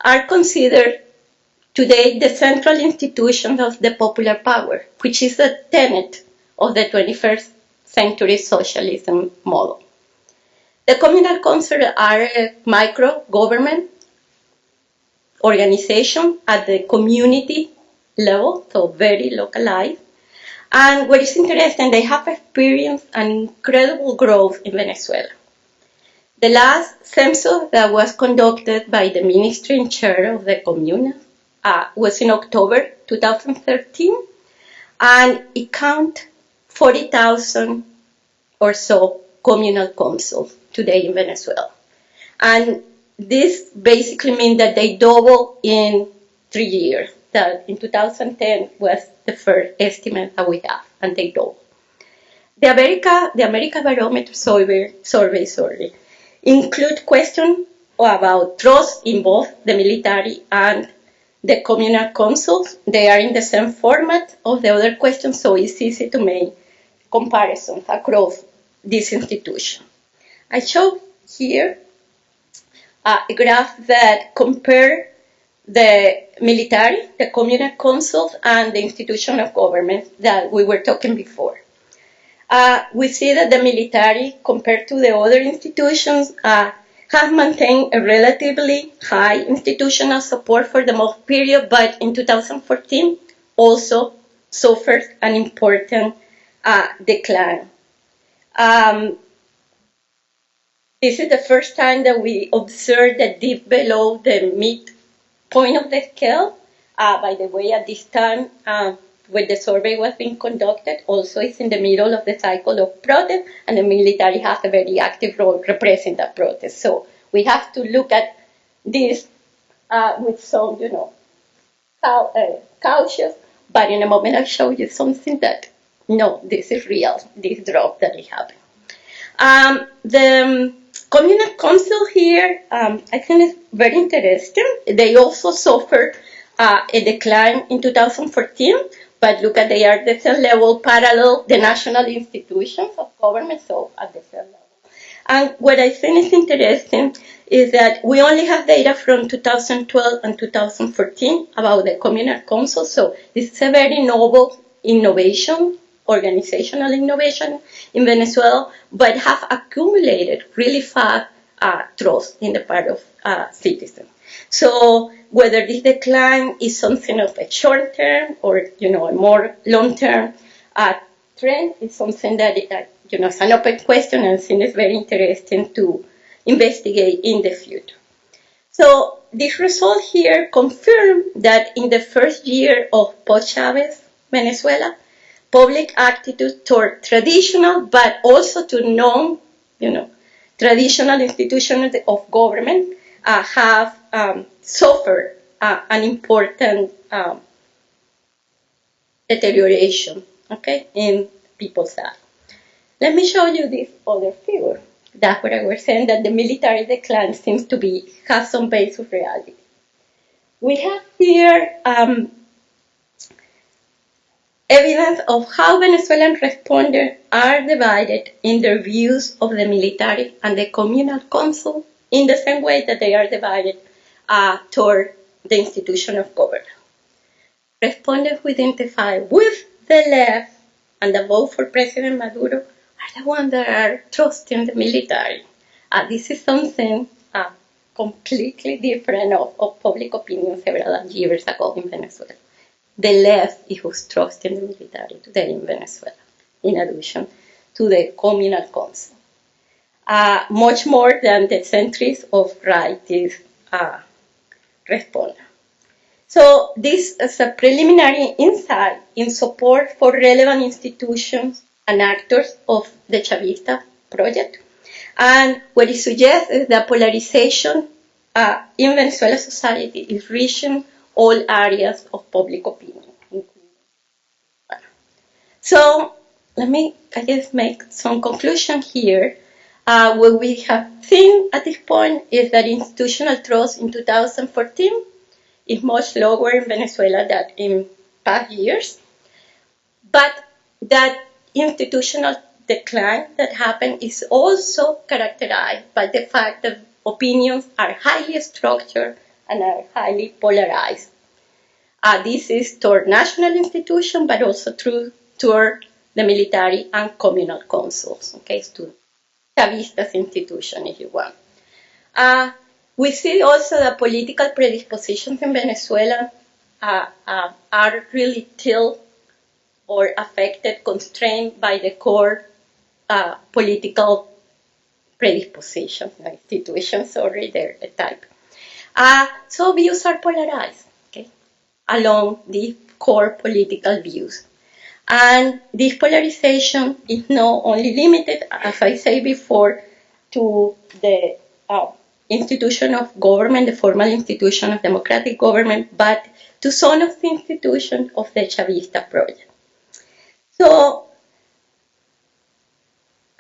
are considered today the central institutions of the popular power, which is a tenet of the 21st century socialism model. The communal council are a micro-government organization at the community level, so very localized. And what is interesting, they have experienced an incredible growth in Venezuela. The last census that was conducted by the ministry in charge of the commune was in October 2013, and it counted 40,000 or so communal councils today in Venezuela. And this basically means that they double in 3 years. That in 2010 was the first estimate that we have, and they double. The AmericasBarometer survey include questions about trust in both the military and the communal councils. They are in the same format of the other questions, so it's easy to make comparisons across these institutions. I show here a graph that compares the military, the communal councils, and the institution of government that we were talking before. We see that the military, compared to the other institutions, have maintained a relatively high institutional support for the most period, but in 2014 also suffered an important decline. This is the first time that we observed that deep below the midpoint of the scale. By the way, at this time, when the survey was being conducted, also it's in the middle of the cycle of protest, and the military has a very active role repressing that protest. So we have to look at this with some, cautious, but in a moment I'll show you something that, no, this is real, this drop that is happening. The communal council here, I think is very interesting. They also suffered a decline in 2014, but look at they are at the same level, parallel the national institutions of government, so at the same level. And what I think is interesting is that we only have data from 2012 and 2014 about the communal council, so this is a very novel innovation, organizational innovation in Venezuela, but have accumulated really fast trust in the part of citizens. So whether this decline is something of a short term or a more long term trend is something that it's an open question and I think it's very interesting to investigate in the future. So this result here confirmed that in the first year of post-Chavez Venezuela, public attitude toward traditional but also to traditional institutions of government have suffered an important deterioration, okay, in people's lives. Let me show you this other figure. That's what I was saying, that the military decline seems to have some base of reality. We have here evidence of how Venezuelan responders are divided in their views of the military and the communal council in the same way that they are divided toward the institution of government. Respondents who identify with the left and the vote for President Maduro are the ones that are trusting the military. This is something completely different of public opinion several years ago in Venezuela. The left is who's trusting the military today in Venezuela, in addition to the communal council. Much more than the centrists of rightists respond. So this is a preliminary insight in support for relevant institutions and actors of the Chavista project. And what it suggests is that polarization in Venezuela society is reaching all areas of public opinion. So let me, make some conclusion here. What we have seen at this point is that institutional trust in 2014 is much lower in Venezuela than in past years, but that institutional decline that happened is also characterized by the fact that opinions are highly structured and are highly polarized. This is toward national institutions, but also toward the military and communal councils, okay, to Chavistas institution, if you want. We see also that political predispositions in Venezuela are really tilted or affected, constrained by the core political predisposition, institutions, they're the type. So views are polarized, okay, along these core political views. And this polarization is not only limited, as I said before, to the institution of government, the formal institution of democratic government, but to some of the institutions of the Chavista project. So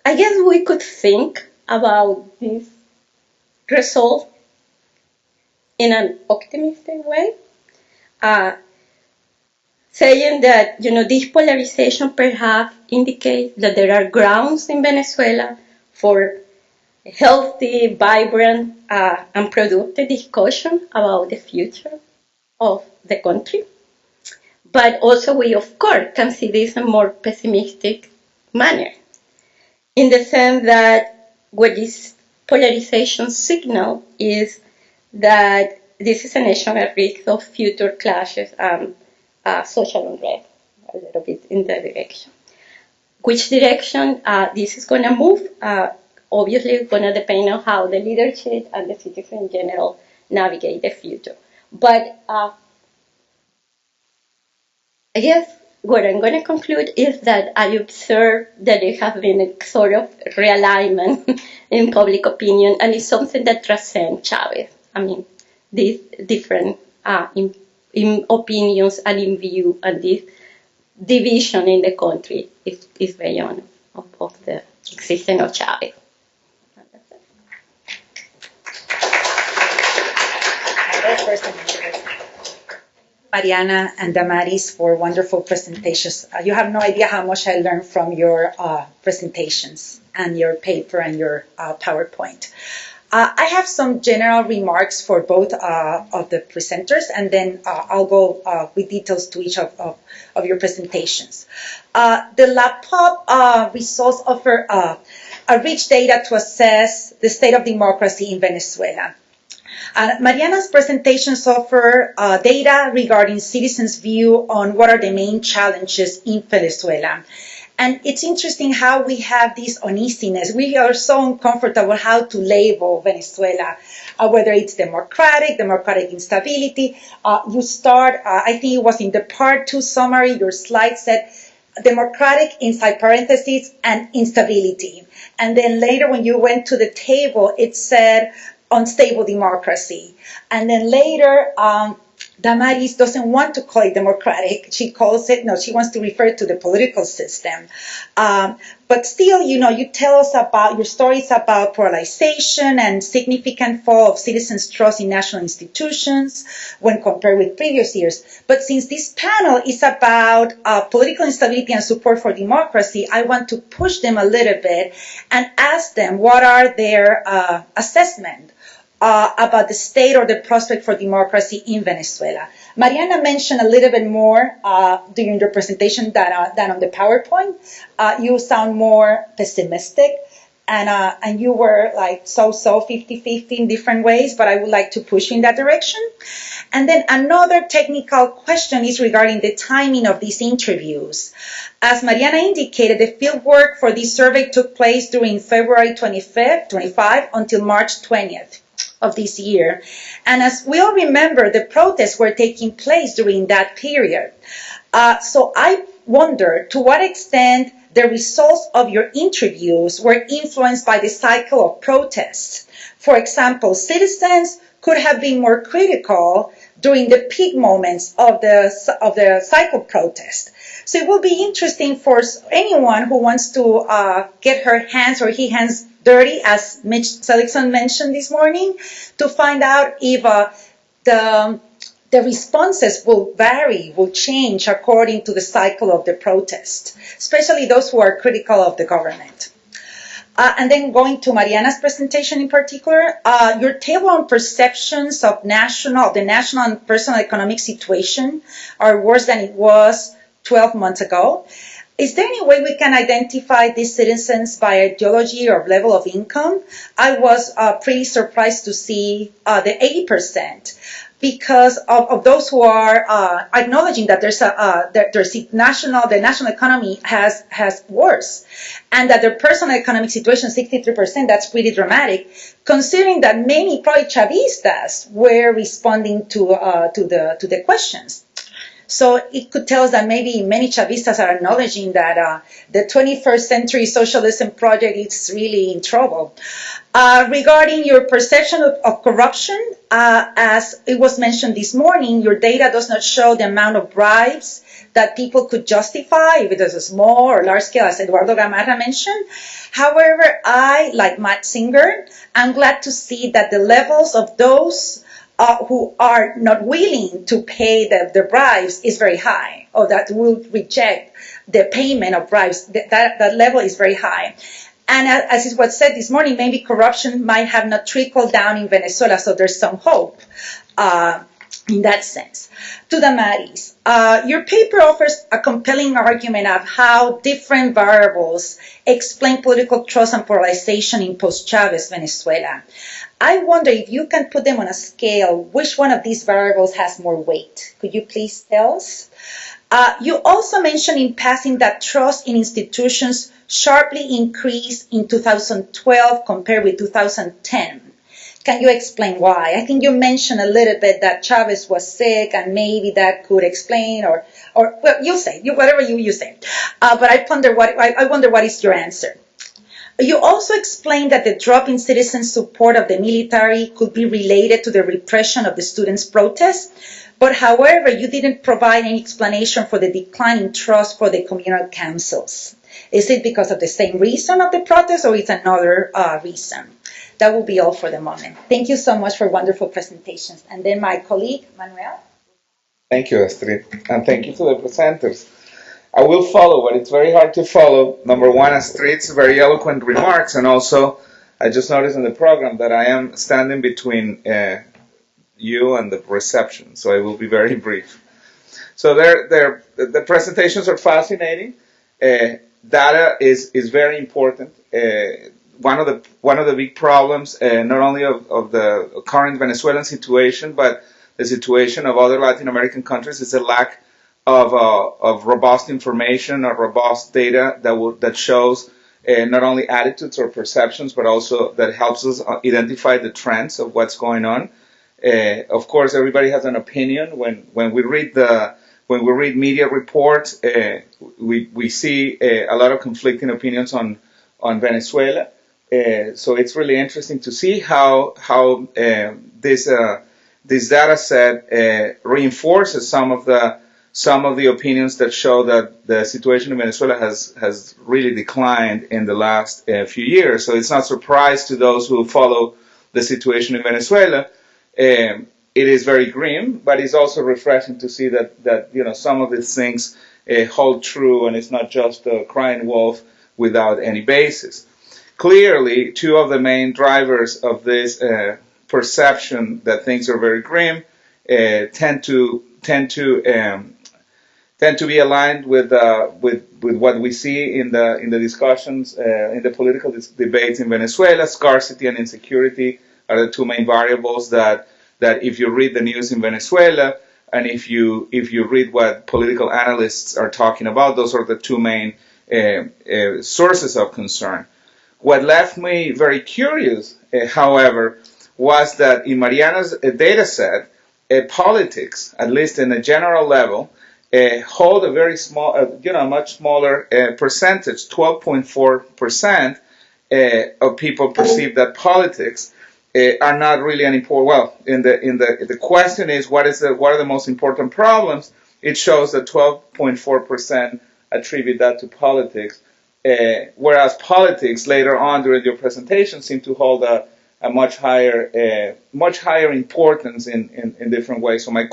I guess we could think about this result in an optimistic way, saying that this polarization perhaps indicates that there are grounds in Venezuela for healthy, vibrant, and productive discussion about the future of the country. But also we, of course, can see this in a more pessimistic manner, in the sense that what this polarization signal is that this is a nation at risk of future clashes and social unrest, a little bit in that direction. Which direction this is going to move? Obviously, it's going to depend on how the leadership and the citizens in general navigate the future. But I guess what I'm going to conclude is that I observe that there has been a sort of realignment in public opinion, and it's something that transcends Chavez. I mean, these different in opinions and in view, and this division in the country is beyond of the existence of Chavez. Mariana and Dmarys for wonderful presentations. You have no idea how much I learned from your presentations and your paper and your PowerPoint. I have some general remarks for both of the presenters, and then I'll go with details to each of your presentations. The LabPub results offer a rich data to assess the state of democracy in Venezuela. Mariana's presentations offer data regarding citizens' view on what are the main challenges in Venezuela. And it's interesting how we have this uneasiness. We are so uncomfortable how to label Venezuela, whether it's democratic instability. You start, I think it was in the part 2 summary, your slide said democratic inside parentheses and instability. And then later when you went to the table, it said unstable democracy. And then later, Dmarys doesn't want to call it democratic. She calls it, no, she wants to refer to the political system. But still, you tell us about your stories about polarization and significant fall of citizens' trust in national institutions when compared with previous years. But since this panel is about political instability and support for democracy, I want to push them a little bit and ask them what are their assessment about the state or the prospect for democracy in Venezuela. Mariana mentioned a little bit more during your presentation than on the PowerPoint. You sound more pessimistic, and you were like so 50-50 in different ways, but I would like to push in that direction. And then another technical question is regarding the timing of these interviews. As Mariana indicated, the field work for this survey took place during February 25 until March 20th. Of this year. And as we all remember, the protests were taking place during that period. So I wonder to what extent the results of your interviews were influenced by the cycle of protests. For example, citizens could have been more critical during the peak moments of the cycle protest. So it will be interesting for anyone who wants to get her hands or his hands dirty, as Mitch Seligson mentioned this morning, to find out if the responses will vary, will change according to the cycle of the protest, especially those who are critical of the government. And then going to Mariana's presentation in particular, your table on perceptions of the national and personal economic situation are worse than it was 12 months ago. Is there any way we can identify these citizens by ideology or level of income? I was pretty surprised to see the 80%, because of those who are acknowledging that the national economy has worse, and that their personal economic situation, 63%, that's pretty dramatic, considering that many probably Chavistas were responding to the questions. So it could tell us that maybe many Chavistas are acknowledging that the 21st century socialism project is really in trouble. Regarding your perception of corruption, as it was mentioned this morning, your data does not show the amount of bribes that people could justify, if it is a small or large scale, as Eduardo Gamarra mentioned. However, I, like Matt Singer, am glad to see that the levels of those who are not willing to pay the bribes is very high, or that will reject the payment of bribes. That level is very high. And as it was said this morning, maybe corruption might have not trickled down in Venezuela, so there's some hope in that sense. To Dmarys, your paper offers a compelling argument of how different variables explain political trust and polarization in post-Chavez Venezuela. I wonder if you can put them on a scale, which one of these variables has more weight? Could you please tell us? You also mentioned in passing that trust in institutions sharply increased in 2012 compared with 2010. Can you explain why? I think you mentioned a little bit that Chavez was sick, and maybe that could explain, or well, you'll say, whatever you say. But I wonder what is your answer. You also explained that the drop in citizen support of the military could be related to the repression of the students' protests, but however, you didn't provide any explanation for the decline in trust for the communal councils. Is it because of the same reason of the protest, or is another reason? That will be all for the moment. Thank you so much for wonderful presentations. And then my colleague, Manuel. Thank you, Astrid, and thank you to the presenters. I will follow, but it's very hard to follow. Number one, Astrid's very eloquent remarks, and also I just noticed in the program that I am standing between you and the reception, so I will be very brief. So the presentations are fascinating. Data is very important. One of the big problems, not only of the current Venezuelan situation, but the situation of other Latin American countries, is the lack of robust information or robust data that shows not only attitudes or perceptions, but also that helps us identify the trends of what's going on. Of course, everybody has an opinion. When we read media reports, we see a lot of conflicting opinions on Venezuela. So it's really interesting to see how this data set reinforces some of the opinions that show that the situation in Venezuela has really declined in the last few years. So it's not a surprise to those who follow the situation in Venezuela. It is very grim, but it's also refreshing to see that some of these things hold true, and it's not just a crying wolf without any basis. Clearly, two of the main drivers of this perception that things are very grim tend to be aligned with what we see in the discussions in the political debates in Venezuela. Scarcity and insecurity are the two main variables that if you read the news in Venezuela and if you read what political analysts are talking about, those are the two main sources of concern. What left me very curious, however, was that in Mariana's data set, politics, at least in a general level, hold a very small, much smaller percentage. 12.4% of people perceive that politics are not really an important. Well, the question is what are the most important problems? It shows that 12.4% attribute that to politics, whereas politics later on during your presentation seem to hold a much higher importance in different ways. So my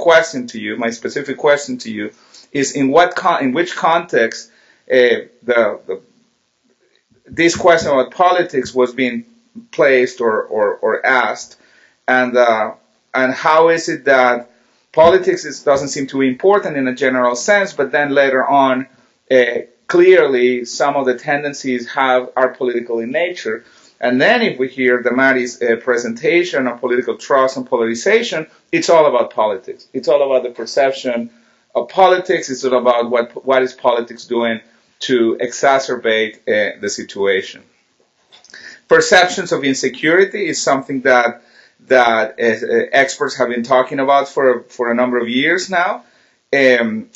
specific question to you, is in which context this question about politics was being placed or asked, and how is it that politics doesn't seem to be important in a general sense, but then later on, clearly some of the tendencies are political in nature. And then if we hear Dmarys' presentation on political trust and polarization, it's all about politics. It's all about the perception of politics. It's all about what is politics doing to exacerbate the situation. Perceptions of insecurity is something that experts have been talking about for a number of years now. I'm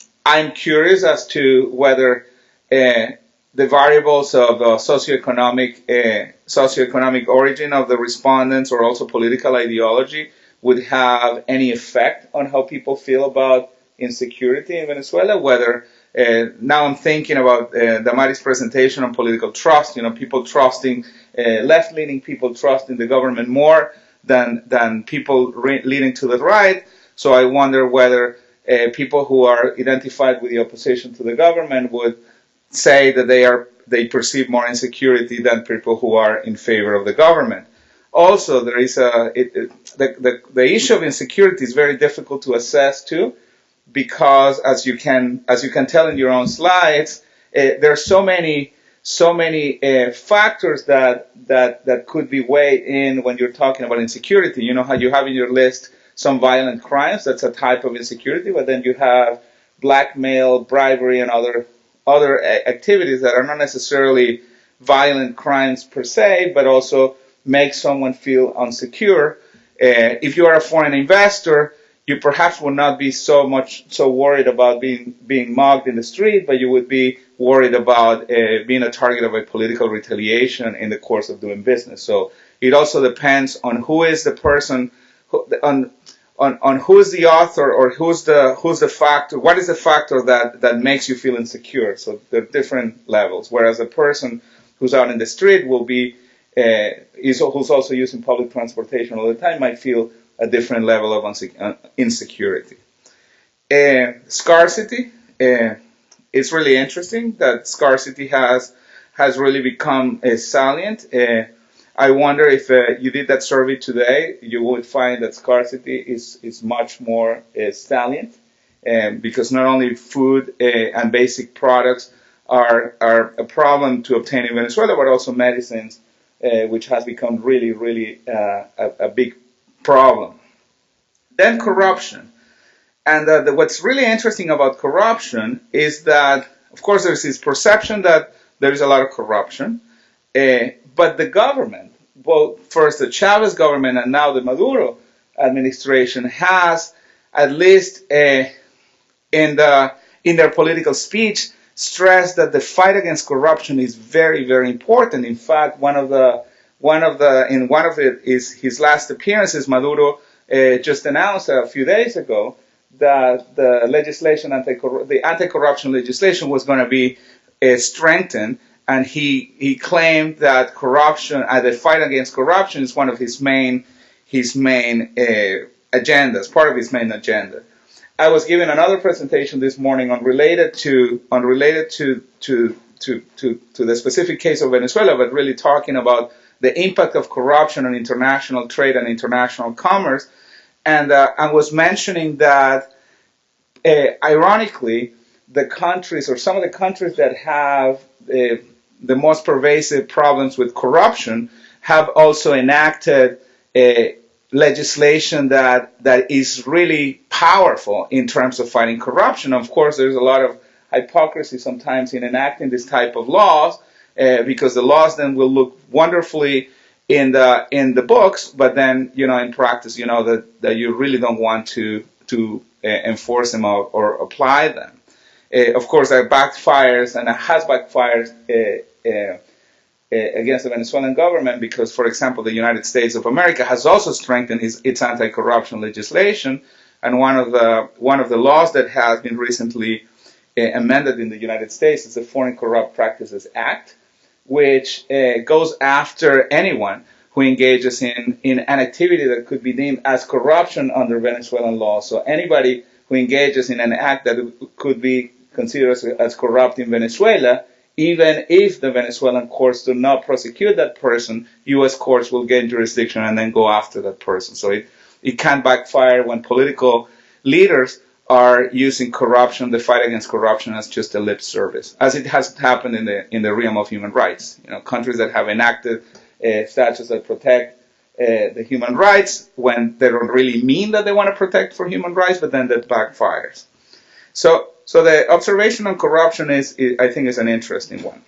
curious as to whether the variables of socioeconomic origin of the respondents or also political ideology would have any effect on how people feel about insecurity in Venezuela. Whether now I'm thinking about Dmarys' presentation on political trust. People trusting left-leaning people trusting the government more than people leaning to the right. So I wonder whether people who are identified with the opposition to the government would say that they perceive more insecurity than people who are in favor of the government. Also, there is the issue of insecurity is very difficult to assess too, because as you can tell in your own slides, there are so many factors that could be weighed in when you're talking about insecurity. You know how you have in your list some violent crimes, that's a type of insecurity, but then you have blackmail, bribery, and other activities that are not necessarily violent crimes per se, but also make someone feel insecure. If you are a foreign investor, you perhaps would not be so worried about being mugged in the street, but you would be worried about being a target of a political retaliation in the course of doing business. So it also depends on who is the person, on who is the author, or who's the factor. What is the factor that makes you feel insecure? So there are different levels. Whereas a person who's out in the street will be who's also using public transportation all the time might feel a different level of insecurity. Scarcity. It's really interesting that scarcity has really become salient. I wonder if you did that survey today, you would find that scarcity is much more salient, because not only food and basic products are a problem to obtain in Venezuela, but also medicines, which has become really, really a big problem. Then corruption. what's really interesting about corruption is that, of course, there's this perception that there is a lot of corruption, but the government, both first the Chavez government and now the Maduro administration, has at least in their political speech stressed that the fight against corruption is very, very important. In fact, in one of his last appearances, Maduro just announced a few days ago that the legislation, the anti-corruption legislation, was going to be strengthened, and he claimed that corruption, the fight against corruption, is one of his main agendas, part of his main agenda. I was giving another presentation this morning unrelated to the specific case of Venezuela, but really talking about the impact of corruption on international trade and international commerce. And I was mentioning that, ironically, the countries, or some of the countries that have the most pervasive problems with corruption, have also enacted legislation that is really powerful in terms of fighting corruption. Of course, there's a lot of hypocrisy sometimes in enacting this type of laws, because the laws then will look wonderfully in the books, but then, in practice, that you really don't want to enforce them or apply them. Of course, that backfires, and it has backfired against the Venezuelan government, because, for example, the United States of America has also strengthened its anti-corruption legislation, and one of the laws that has been recently amended in the United States is the Foreign Corrupt Practices Act, which goes after anyone who engages in an activity that could be deemed as corruption under Venezuelan law. So anybody who engages in an act that could be considered as corrupt in Venezuela, even if the Venezuelan courts do not prosecute that person, U.S. courts will gain jurisdiction and then go after that person. So it can backfire when political leaders are using corruption, the fight against corruption, as just a lip service, as it has happened in the realm of human rights. Countries that have enacted statutes that protect the human rights, when they don't really mean that they want to protect for human rights, but then that backfires. So the observation on corruption I think is an interesting one.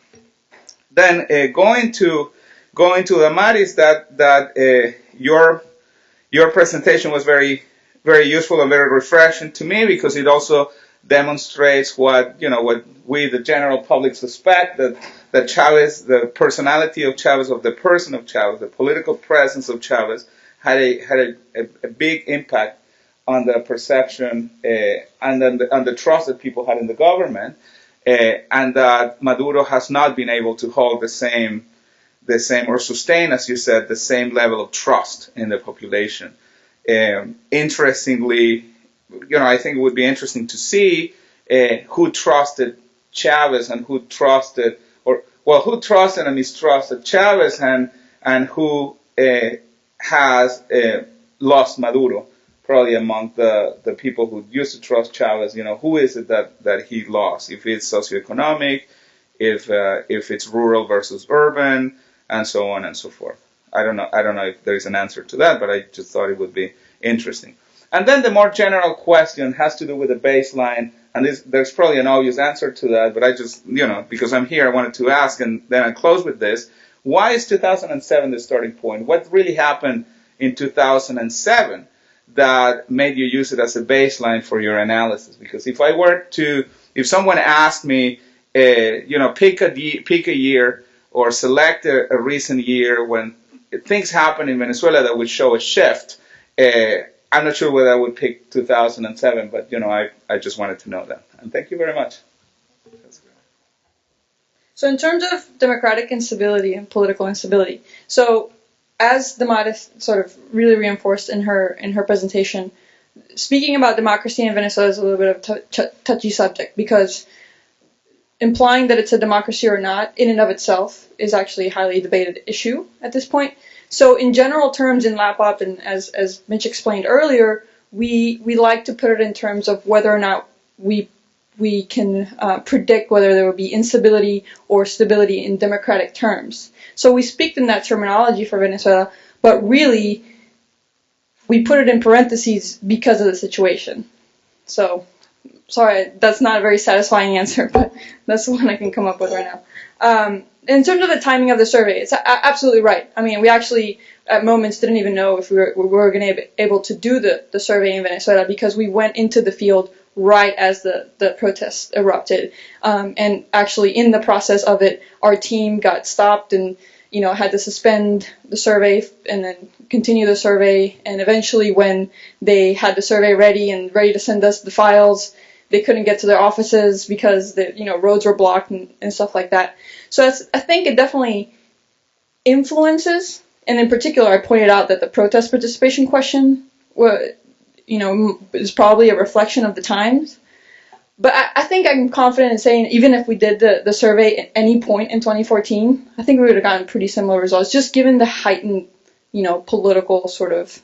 Then going to Dmarys, that your presentation was very, very useful and very refreshing to me, because it also demonstrates what we, the general public, suspect, that Chavez, the personality of Chavez, of the person of Chavez, the political presence of Chavez, had a big impact on the perception and on the trust that people had in the government, and that Maduro has not been able to hold the same or sustain, as you said, the same level of trust in the population. Interestingly, I think it would be interesting to see who trusted Chavez and who trusted and mistrusted Chavez, and who has lost Maduro. Probably among the people who used to trust Chavez, who is it that he lost? If it's socioeconomic, if it's rural versus urban, and so on and so forth. I don't know if there is an answer to that, but I just thought it would be interesting. And then the more general question has to do with the baseline, and there's probably an obvious answer to that, but I just, because I'm here, I wanted to ask, and then I close with this. Why is 2007 the starting point? What really happened in 2007 that made you use it as a baseline for your analysis? Because if someone asked me, pick a year or select a recent year when things happen in Venezuela that would show a shift, I'm not sure whether I would pick 2007, but I just wanted to know that. And thank you very much. So in terms of democratic instability and political instability, so as Dmarys sort of really reinforced in her presentation, speaking about democracy in Venezuela is a little bit of a touchy subject, because implying that it's a democracy or not in and of itself is actually a highly debated issue at this point. So in general terms, in LAPOP, and as Mitch explained earlier, we like to put it in terms of whether or not we can predict whether there will be instability or stability in democratic terms. So we speak in that terminology for Venezuela, but really we put it in parentheses because of the situation. So, sorry, that's not a very satisfying answer, but that's the one I can come up with right now. In terms of the timing of the survey, it's absolutely right. I mean, we actually at moments didn't even know if we were going to be able to do the survey in Venezuela, because we went into the field right as the protests erupted. And actually in the process of it, our team got stopped and, you know, had to suspend the survey and then continue the survey. And eventually when they had the survey ready to send us the files, they couldn't get to their offices because the, you know, roads were blocked and stuff like that. So I think it definitely influences. And in particular, I pointed out that the protest participation question, you know, is probably a reflection of the times. But I think I'm confident in saying, even if we did the survey at any point in 2014, I think we would have gotten pretty similar results, just given the heightened, you know, political sort of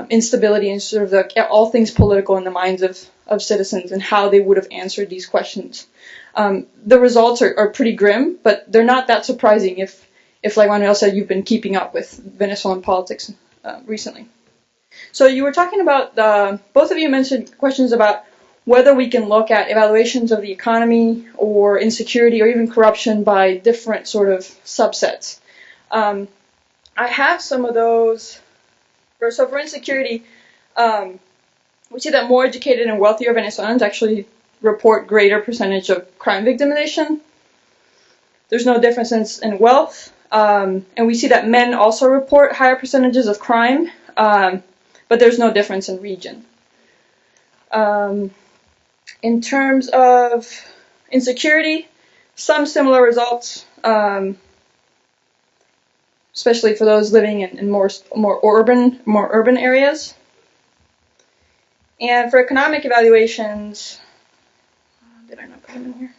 instability and sort of all things political in the minds of citizens and how they would have answered these questions. The results are pretty grim, but they're not that surprising if like Manuel said, you've been keeping up with Venezuelan politics recently. So you were talking about, both of you mentioned questions about whether we can look at evaluations of the economy or insecurity or even corruption by different sort of subsets. I have some of those. So for insecurity, we see that more educated and wealthier Venezuelans actually report greater percentage of crime victimization. There's no difference in wealth. And we see that men also report higher percentages of crime, but there's no difference in region. In terms of insecurity, some similar results, especially for those living in more urban areas. And for economic evaluations, did I not put them in here?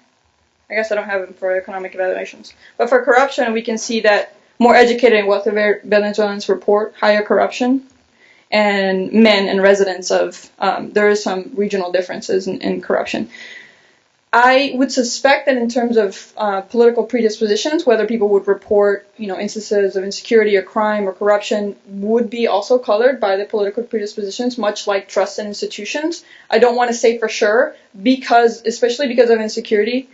I guess I don't have them for economic evaluations. But for corruption, we can see that more educated and wealthier Venezuelans report higher corruption, and men and residents of, there is some regional differences in corruption. I would suspect that in terms of political predispositions, whether people would report, you know, instances of insecurity or crime or corruption would be also colored by the political predispositions, much like trust in institutions. I don't want to say for sure, especially because of insecurity,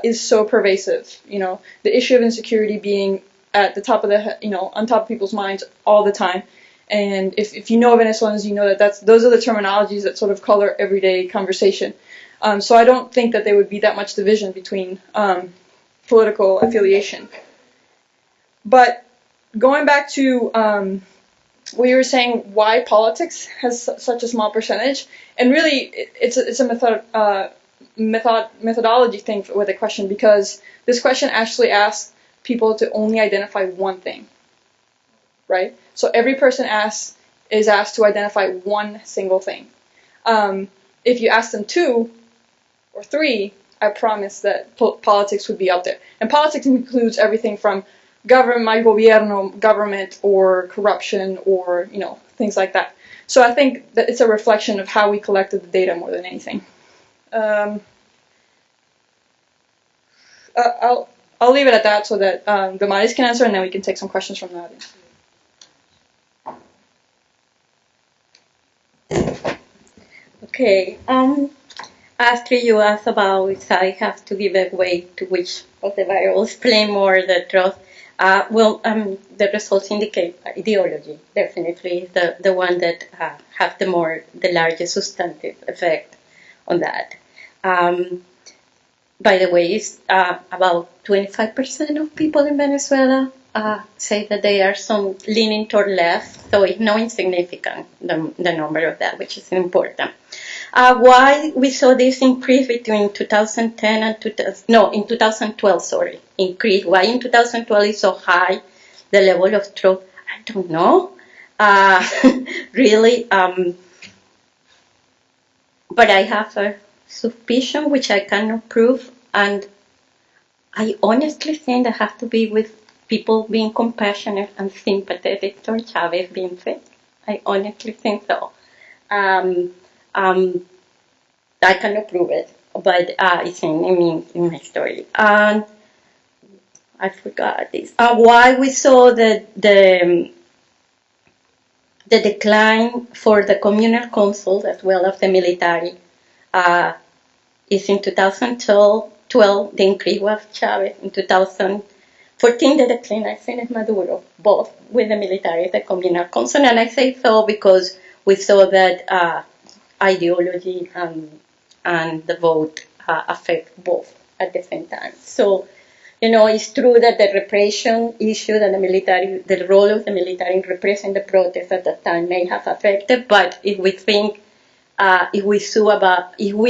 is so pervasive. You know, the issue of insecurity being at the top of on top of people's minds all the time. And if you know Venezuelans, you know that those are the terminologies that sort of color everyday conversation. So I don't think that there would be that much division between political affiliation. But going back to what you were saying, why politics has such a small percentage, and really it's a methodology thing with the question, because this question actually asks people to only identify one thing, right? So every person is asked to identify one single thing. If you ask them 2 or 3, I promise that politics would be up there. And politics includes everything from government or corruption or, you know, things like that. So I think that it's a reflection of how we collected the data more than anything. I'll leave it at that so that Dmarys can answer, and then we can take some questions from the audience. Okay. Astrid, you asked about if I have to give a weight to which of the variables play more the trust. The results indicate ideology, definitely the one that have the largest substantive effect on that. By the way, it's about 25% of people in Venezuela say that they are some leaning toward left, so it's not insignificant, the number of that, which is important. Why we saw this increase between 2010 and 2012, increase. Why in 2012 is so high, the level of trust? I don't know, really, but I have a suspicion which I cannot prove, and I honestly think that has to be with people being compassionate and sympathetic toward Chavez being fake. I honestly think so. I cannot prove it, but it's in my story. And I forgot this. Why we saw the decline for the communal councils as well as the military is in 2012, the increase was Chavez. In 2014, the decline, I think, is Maduro, both with the military and the communal concern. And I say so because we saw that ideology and the vote affect both at the same time. So, it's true that the repression issue that the role of the military in repressing the protests at that time may have affected, but if we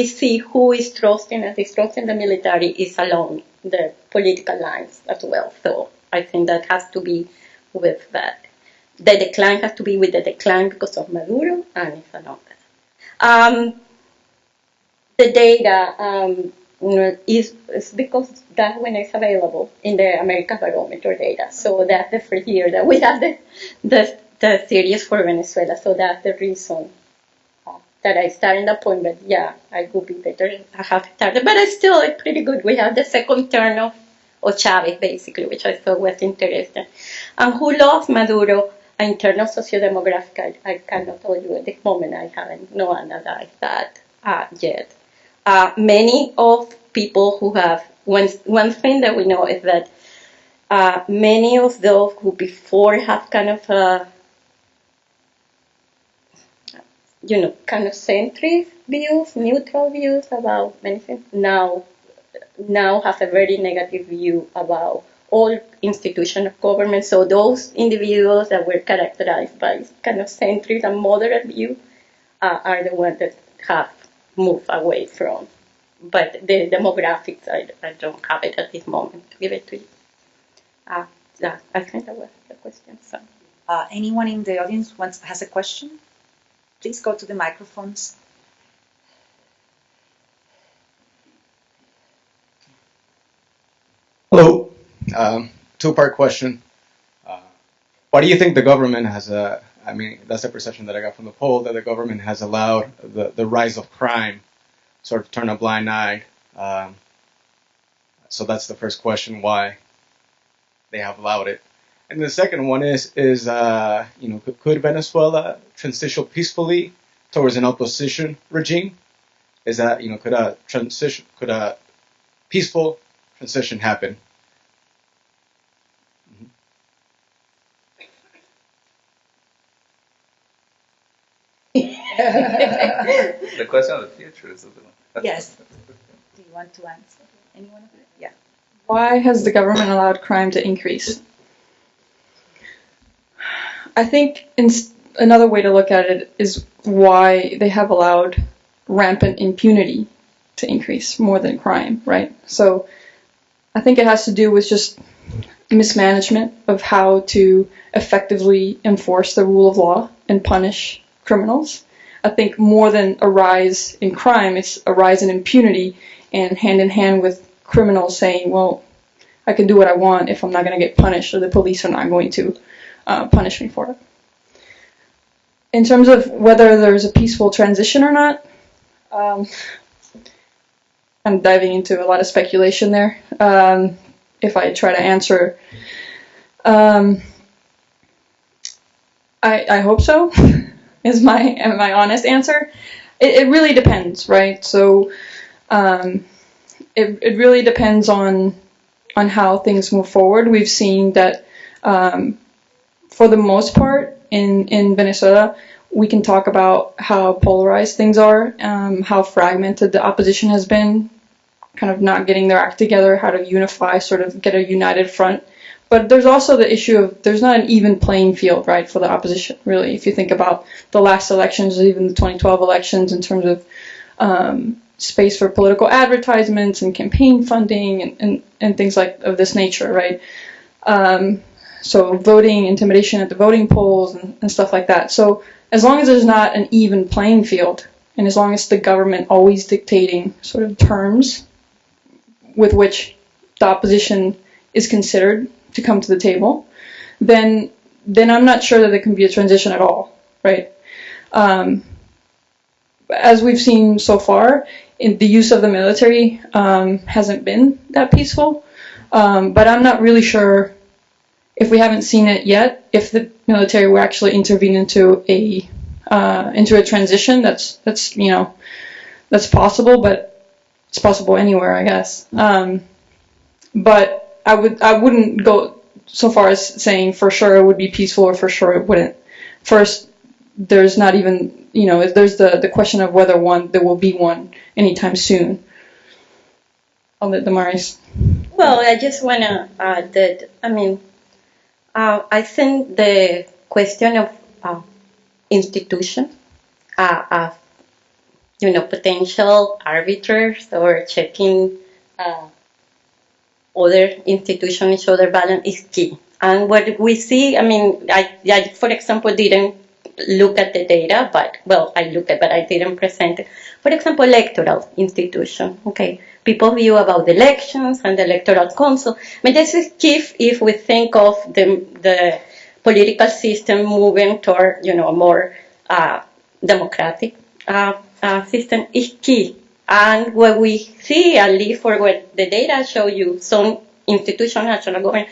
see who is trusting and distrusting the military is along the political lines as well. So I think that has to be with that. The decline has to be with the decline because of Maduro, and it's along that. The data is because that when it's available in the AmericasBarometer data. So that's the first year that we have the series for Venezuela. So that's the reason that I started that point. But yeah, I would be better. I have started, but it's still pretty good. We have the second turn of Chavez, basically, which I thought was interesting. And who lost Maduro? In terms of socio-demographic, I cannot tell you at this moment. I haven't no analyzed that yet. Many of people who have, one thing that we know is that many of those who before have kind of centrist views, neutral views about many things, now have a very negative view about all institutions of government. So those individuals that were characterized by kind of centrist and moderate view are the ones that have moved away from. But the demographics, I don't have it at this moment to give it to you. Yeah, I think that was the question. So. Anyone in the audience has a question? Please go to the microphones. Hello. Two-part question. Why do you think the government has that's the perception that I got from the poll, that the government has allowed the rise of crime sort of turn a blind eye? So that's the first question, why they have allowed it. And the second one is could Venezuela transition peacefully towards an opposition regime? Is that, could a peaceful transition happen? The question of the future is the one. Yes. Do you want to answer? Anyone of it? Yeah. Why has the government allowed crime to increase? I think another way to look at it is why they have allowed rampant impunity to increase more than crime, right? So I think it has to do with just mismanagement of how to effectively enforce the rule of law and punish criminals. I think more than a rise in crime, it's a rise in impunity, and hand in hand with criminals saying, well, I can do what I want if I'm not going to get punished, or the police are not going to punish me for it. In terms of whether there's a peaceful transition or not, I'm diving into a lot of speculation there. If I try to answer, I hope so. Is my honest answer. It really depends, right? So it really depends on how things move forward. We've seen that for the most part in Venezuela, we can talk about how polarized things are, how fragmented the opposition has been, kind of not getting their act together, how to unify, sort of get a united front. But there's also the issue of there's not an even playing field, right, for the opposition, really. If you think about the last elections, or even the 2012 elections, in terms of space for political advertisements and campaign funding and things of this nature, right? So voting, intimidation at the voting polls and stuff like that. So as long as there's not an even playing field, and as long as the government always dictating sort of terms with which the opposition is considered to come to the table, then I'm not sure that there can be a transition at all, right? As we've seen so far, the use of the military hasn't been that peaceful, but I'm not really sure, if we haven't seen it yet, if the military will actually intervene into a transition that's that's possible, but it's possible anywhere, I guess. But I wouldn't go so far as saying for sure it would be peaceful or for sure it wouldn't. First, there's not even, there's the question of whether there will be one anytime soon. I'll let Dmarys. Well, I just want to add that, I think the question of institution, potential arbiters or checking other institutions, other balance is key. And what we see, I for example, didn't look at the data, but I looked at, but I didn't present it. For example, electoral institution. Okay, people view about the elections and the electoral council. This is key if we think of the political system moving toward, a more democratic system is key. And what we see, at least for what the data show you, some institutions, national government,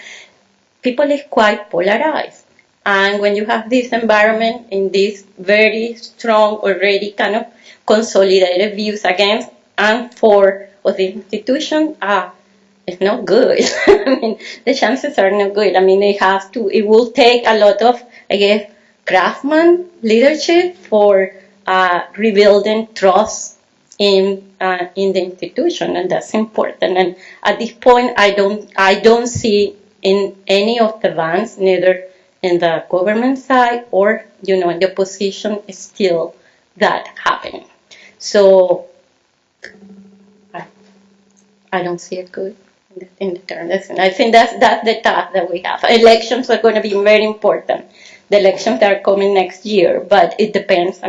people is quite polarized. And when you have this environment in this very strong, already kind of consolidated views against and for of the institution, it's not good. The chances are not good. It will take a lot of, craftsman leadership for rebuilding trust in the institution, and that's important. And at this point, I don't see in any of the bands, neither in the government side or in the opposition, is still that happening. So I don't see it good in the term. I think that's the task that we have. Elections are going to be very important. The elections that are coming next year, but it depends.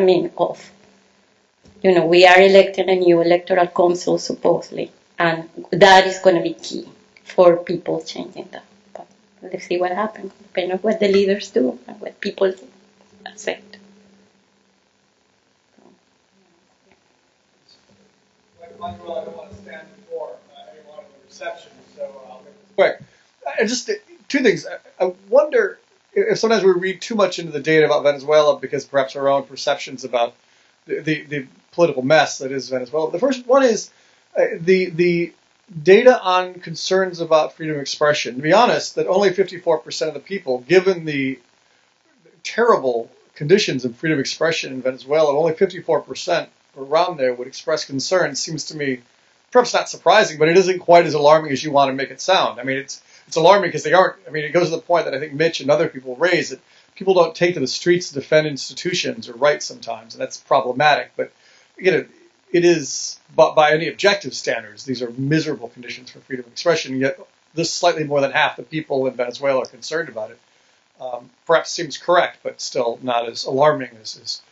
We are electing a new electoral council supposedly, and that is going to be key for people changing that. But let's see what happens, depending on what the leaders do and what people accept. Manuel, I don't want to stand before anyone in the reception, so I'll make this quick. Just two things. I wonder if sometimes we read too much into the data about Venezuela because perhaps our own perceptions about the political mess that is Venezuela. The first one is the data on concerns about freedom of expression. To be honest, that only 54% of the people, given the terrible conditions of freedom of expression in Venezuela, only 54% around there would express concern seems to me perhaps not surprising, but it isn't quite as alarming as you want to make it sound. It's alarming because they aren't. It goes to the point that I think Mitch and other people raise that people don't take to the streets to defend institutions or rights sometimes, and that's problematic. But it is, by any objective standards, these are miserable conditions for freedom of expression, yet this slightly more than half the people in Venezuela are concerned about it. Perhaps seems correct, but still not as alarming as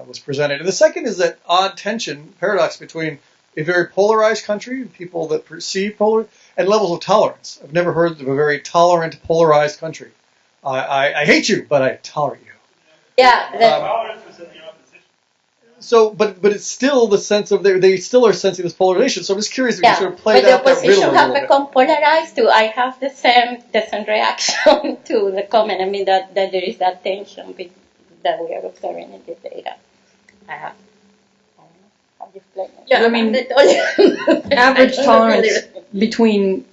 was presented. And the second is that odd tension, paradox between a very polarized country, people that perceive polar, and levels of tolerance. I've never heard of a very tolerant, polarized country. I hate you, but I tolerate you. Yeah. Tolerance was in the opposition. So, but it's still the sense of they still are sensing this polarization. So I'm just curious if you sort of play that riddle a little bit. But the opposition have become polarized too. I have the same reaction to the comment. That there is that tension that we are observing in this data. Average tolerance between,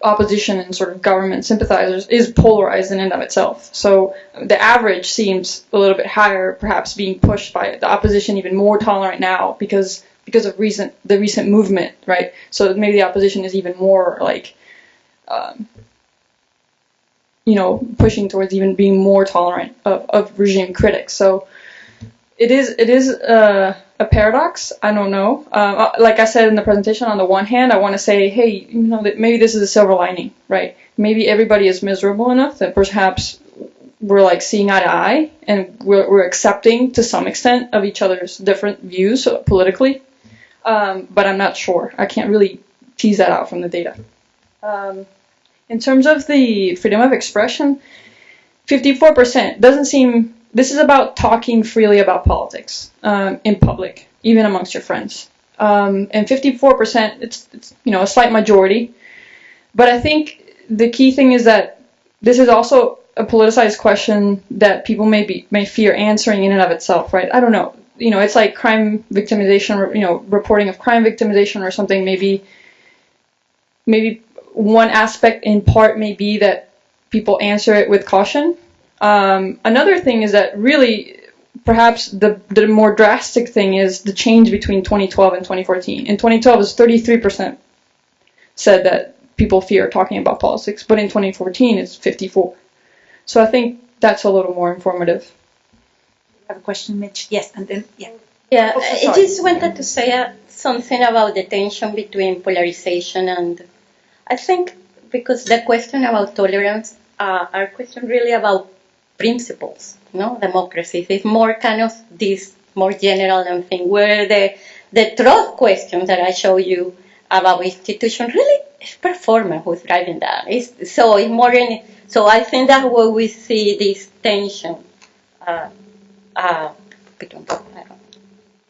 opposition and sort of government sympathizers is polarized in and of itself. So the average seems a little bit higher, perhaps being pushed by the opposition even more tolerant now because of the recent movement, right? So maybe the opposition is even more pushing towards even being more tolerant of regime critics. So it is a paradox. I don't know. Like I said in the presentation, on the one hand, I want to say, hey, that maybe this is a silver lining, right? Maybe everybody is miserable enough that perhaps we're seeing eye to eye and we're accepting to some extent of each other's different views politically. But I'm not sure. I can't really tease that out from the data. In terms of the freedom of expression, 54% doesn't seem. This is about talking freely about politics in public, even amongst your friends. And 54%, it's a slight majority. But I think the key thing is that this is also a politicized question that people may fear answering in and of itself, right? I don't know. it's like crime victimization, reporting of crime victimization or something. Maybe one aspect in part may be that people answer it with caution. Another thing is that really, perhaps the more drastic thing is the change between 2012 and 2014. In 2012, it was 33% said that people fear talking about politics, but in 2014, it's 54%. So I think that's a little more informative. You have a question, Mitch? Yes, and then, yeah. Yeah, Oh, I just wanted to say something about the tension between polarization and, I think, because the question about tolerance are question really about principles, democracy. It's more kind of this more general thing, where the trust question that I show you about institution really is performance who's driving that. So I think that's where we see this tension.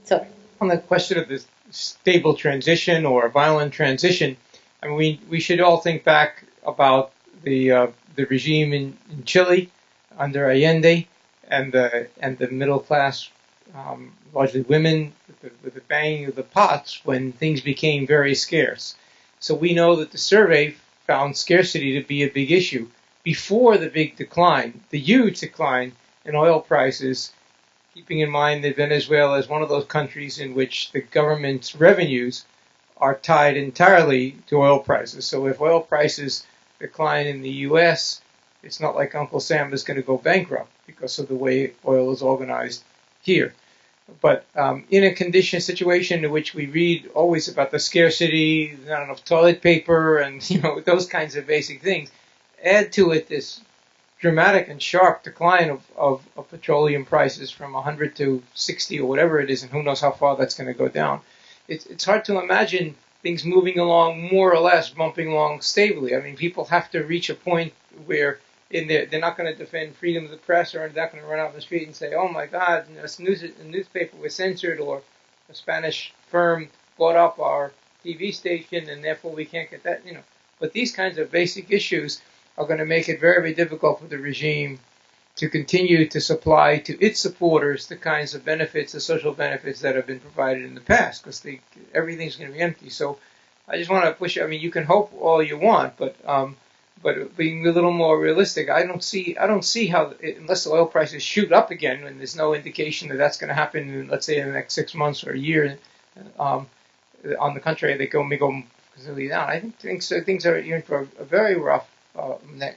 Sorry. On the question of this stable transition or a violent transition, I mean, we should all think back about the regime in Chile under Allende and the middle class, largely women, with the banging of the pots when things became very scarce. So we know that the survey found scarcity to be a big issue before the big decline, the huge decline in oil prices, keeping in mind that Venezuela is one of those countries in which the government's revenues are tied entirely to oil prices. So if oil prices decline in the U.S., it's not like Uncle Sam is going to go bankrupt because of the way oil is organized here. But in a situation in which we read always about the scarcity, not enough toilet paper, and those kinds of basic things, add to it this dramatic and sharp decline of petroleum prices from 100 to 60 or whatever it is, and who knows how far that's going to go down. It's hard to imagine things moving along more or less, bumping along stably. I mean, people have to reach a point where they're not going to defend freedom of the press, or they're not going to run out in the street and say, oh my God, a newspaper was censored, or a Spanish firm bought up our TV station and therefore we can't get that. But these kinds of basic issues are going to make it very, very difficult for the regime to continue to supply to its supporters the kinds of benefits, the social benefits that have been provided in the past, because everything's going to be empty. So I just want to push. I mean, you can hope all you want, but being a little more realistic, I don't see how, unless the oil prices shoot up again, and there's no indication that that's going to happen, let's say in the next 6 months or a year. On the contrary, they may go completely down. I think so. Things are in for a very rough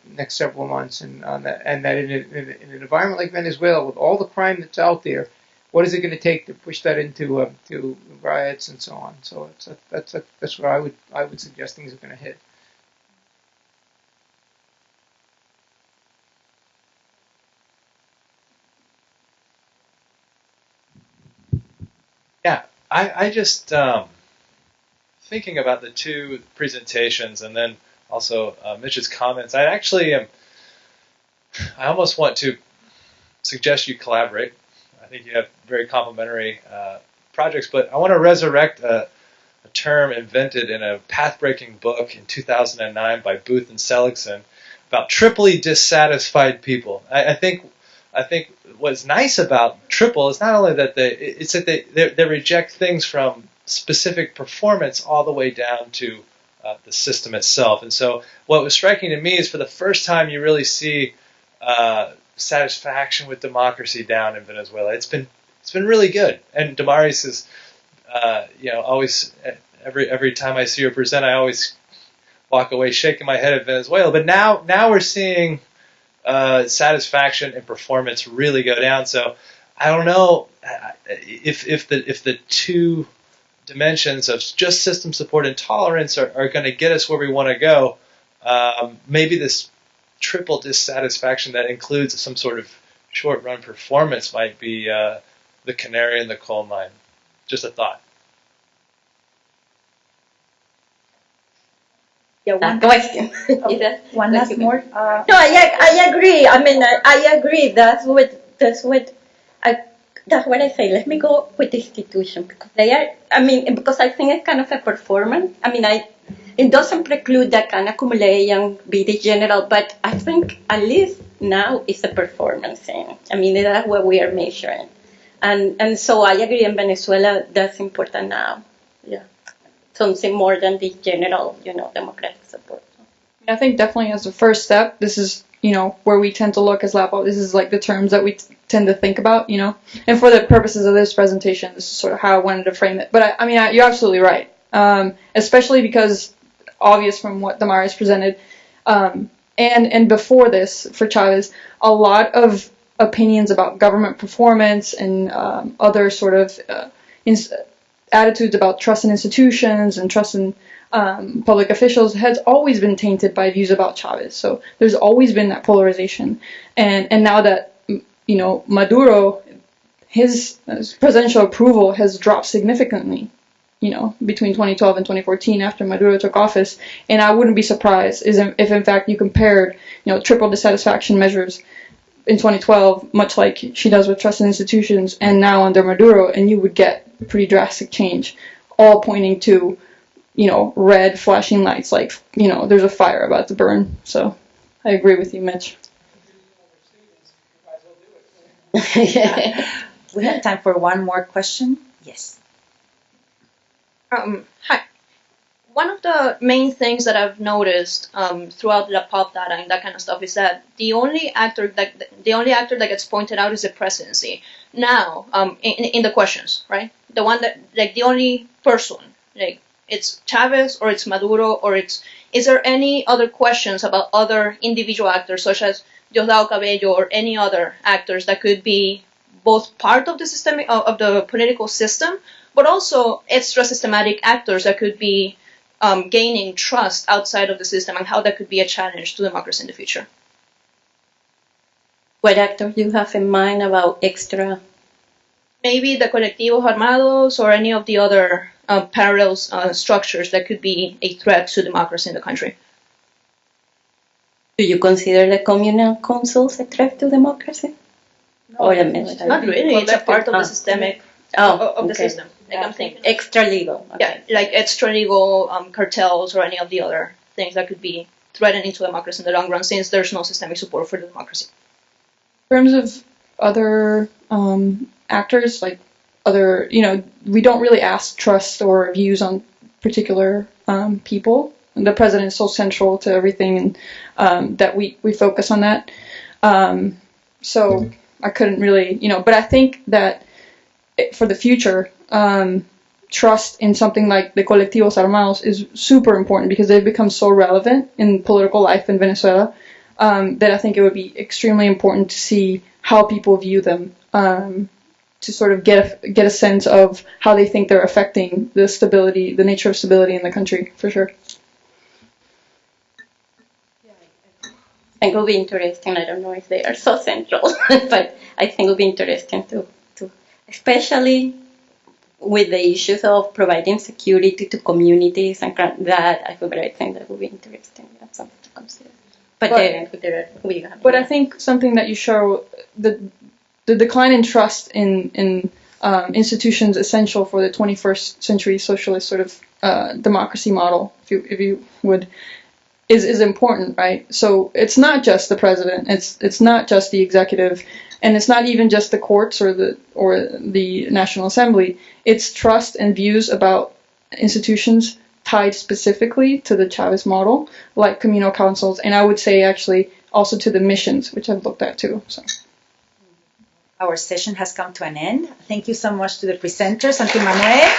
next several months, and that in an environment like Venezuela with all the crime that's out there, what is it going to take to push that into to riots and so on? So that's where I would suggest things are going to hit. Yeah, I just thinking about the two presentations and then also Mitch's comments. I almost want to suggest you collaborate. I think you have very complementary projects, but I want to resurrect a term invented in a path-breaking book in 2009 by Booth and Seligson about triply dissatisfied people. I think what's nice about triple is not only that they reject things from specific performance all the way down to the system itself. And so what was striking to me is for the first time you really see satisfaction with democracy down in Venezuela. It's been really good. And Dmarys is always every time I see her present, I always walk away shaking my head at Venezuela. But now we're seeing satisfaction and performance really go down. So I don't know if the two dimensions of just system support and tolerance are going to get us where we want to go. Maybe this triple dissatisfaction that includes some sort of short-run performance might be the canary in the coal mine. Just a thought. Yeah, one question. One last more. No, I agree. I mean, I agree. That's what I say. Let me go with the institution because because I think it's kind of a performance. I mean, it doesn't preclude that can accumulate and be the general, but I think at least now it's a performance thing. I mean, that's what we are measuring. And so I agree in Venezuela, that's important now. Yeah. Something more than the general, democratic support. I think definitely as a first step, this is, where we tend to look as LAPO. This is like the terms that we tend to think about, And for the purposes of this presentation, this is sort of how I wanted to frame it. But I mean, you're absolutely right. Especially because, obvious from what Dmarys presented, and before this, for Chavez, a lot of opinions about government performance and other sort of attitudes about trust in institutions and trust in public officials has always been tainted by views about Chavez. So there's always been that polarization. And now that, Maduro, his presidential approval has dropped significantly, between 2012 and 2014 after Maduro took office. And I wouldn't be surprised if in fact you compared, triple dissatisfaction measures in 2012, much like she does with trust in institutions, and now under Maduro, and you would get a pretty drastic change, all pointing to, red flashing lights, like, there's a fire about to burn. So I agree with you, Mitch. We have time for one more question. Yes. Hi. One of the main things that I've noticed throughout the pop data and that kind of stuff is that the only actor that gets pointed out is the presidency. Now, in the questions, right? The one that, like, the only person, like, it's Chavez or it's Maduro or it's. Is there any other questions about other individual actors such as Diosdado Cabello or any other actors that could be both part of the systemic of the political system, but also extra systematic actors that could be gaining trust outside of the system, and how that could be a challenge to democracy in the future? What actor do you have in mind about extra? Maybe the Colectivos Armados or any of the other parallel structures that could be a threat to democracy in the country. Do you consider the communal councils a threat to democracy? No, or a military? Not really. It's a part of the systemic of the system. Like I'm thinking. Extra legal. Okay. Yeah, like extra legal cartels or any of the other things that could be threatening to democracy in the long run, since there's no systemic support for the democracy. In terms of other actors, like other, we don't really ask trust or views on particular people. The president is so central to everything, and that we focus on that. So I couldn't really, but I think that for the future, trust in something like the Colectivos Armados is super important because they've become so relevant in political life in Venezuela that I think it would be extremely important to see how people view them, to sort of get a sense of how they think they're affecting the stability, the nature of stability in the country, for sure. I think it will be interesting. I don't know if they are so central, but I think it will be interesting to especially with the issues of providing security to communities and that. I think that will be interesting. That's something to consider. But I think something that you show, the decline in trust in institutions essential for the 21st century socialist sort of democracy model, if you would, is important, right? So it's not just the president, it's not just the executive, and it's not even just the courts or the National Assembly. It's trust and views about institutions tied specifically to the Chavez model, like communal councils, and I would say actually also to the missions, which I've looked at too. So our session has come to an end. Thank you so much to the presenters and to Manuel.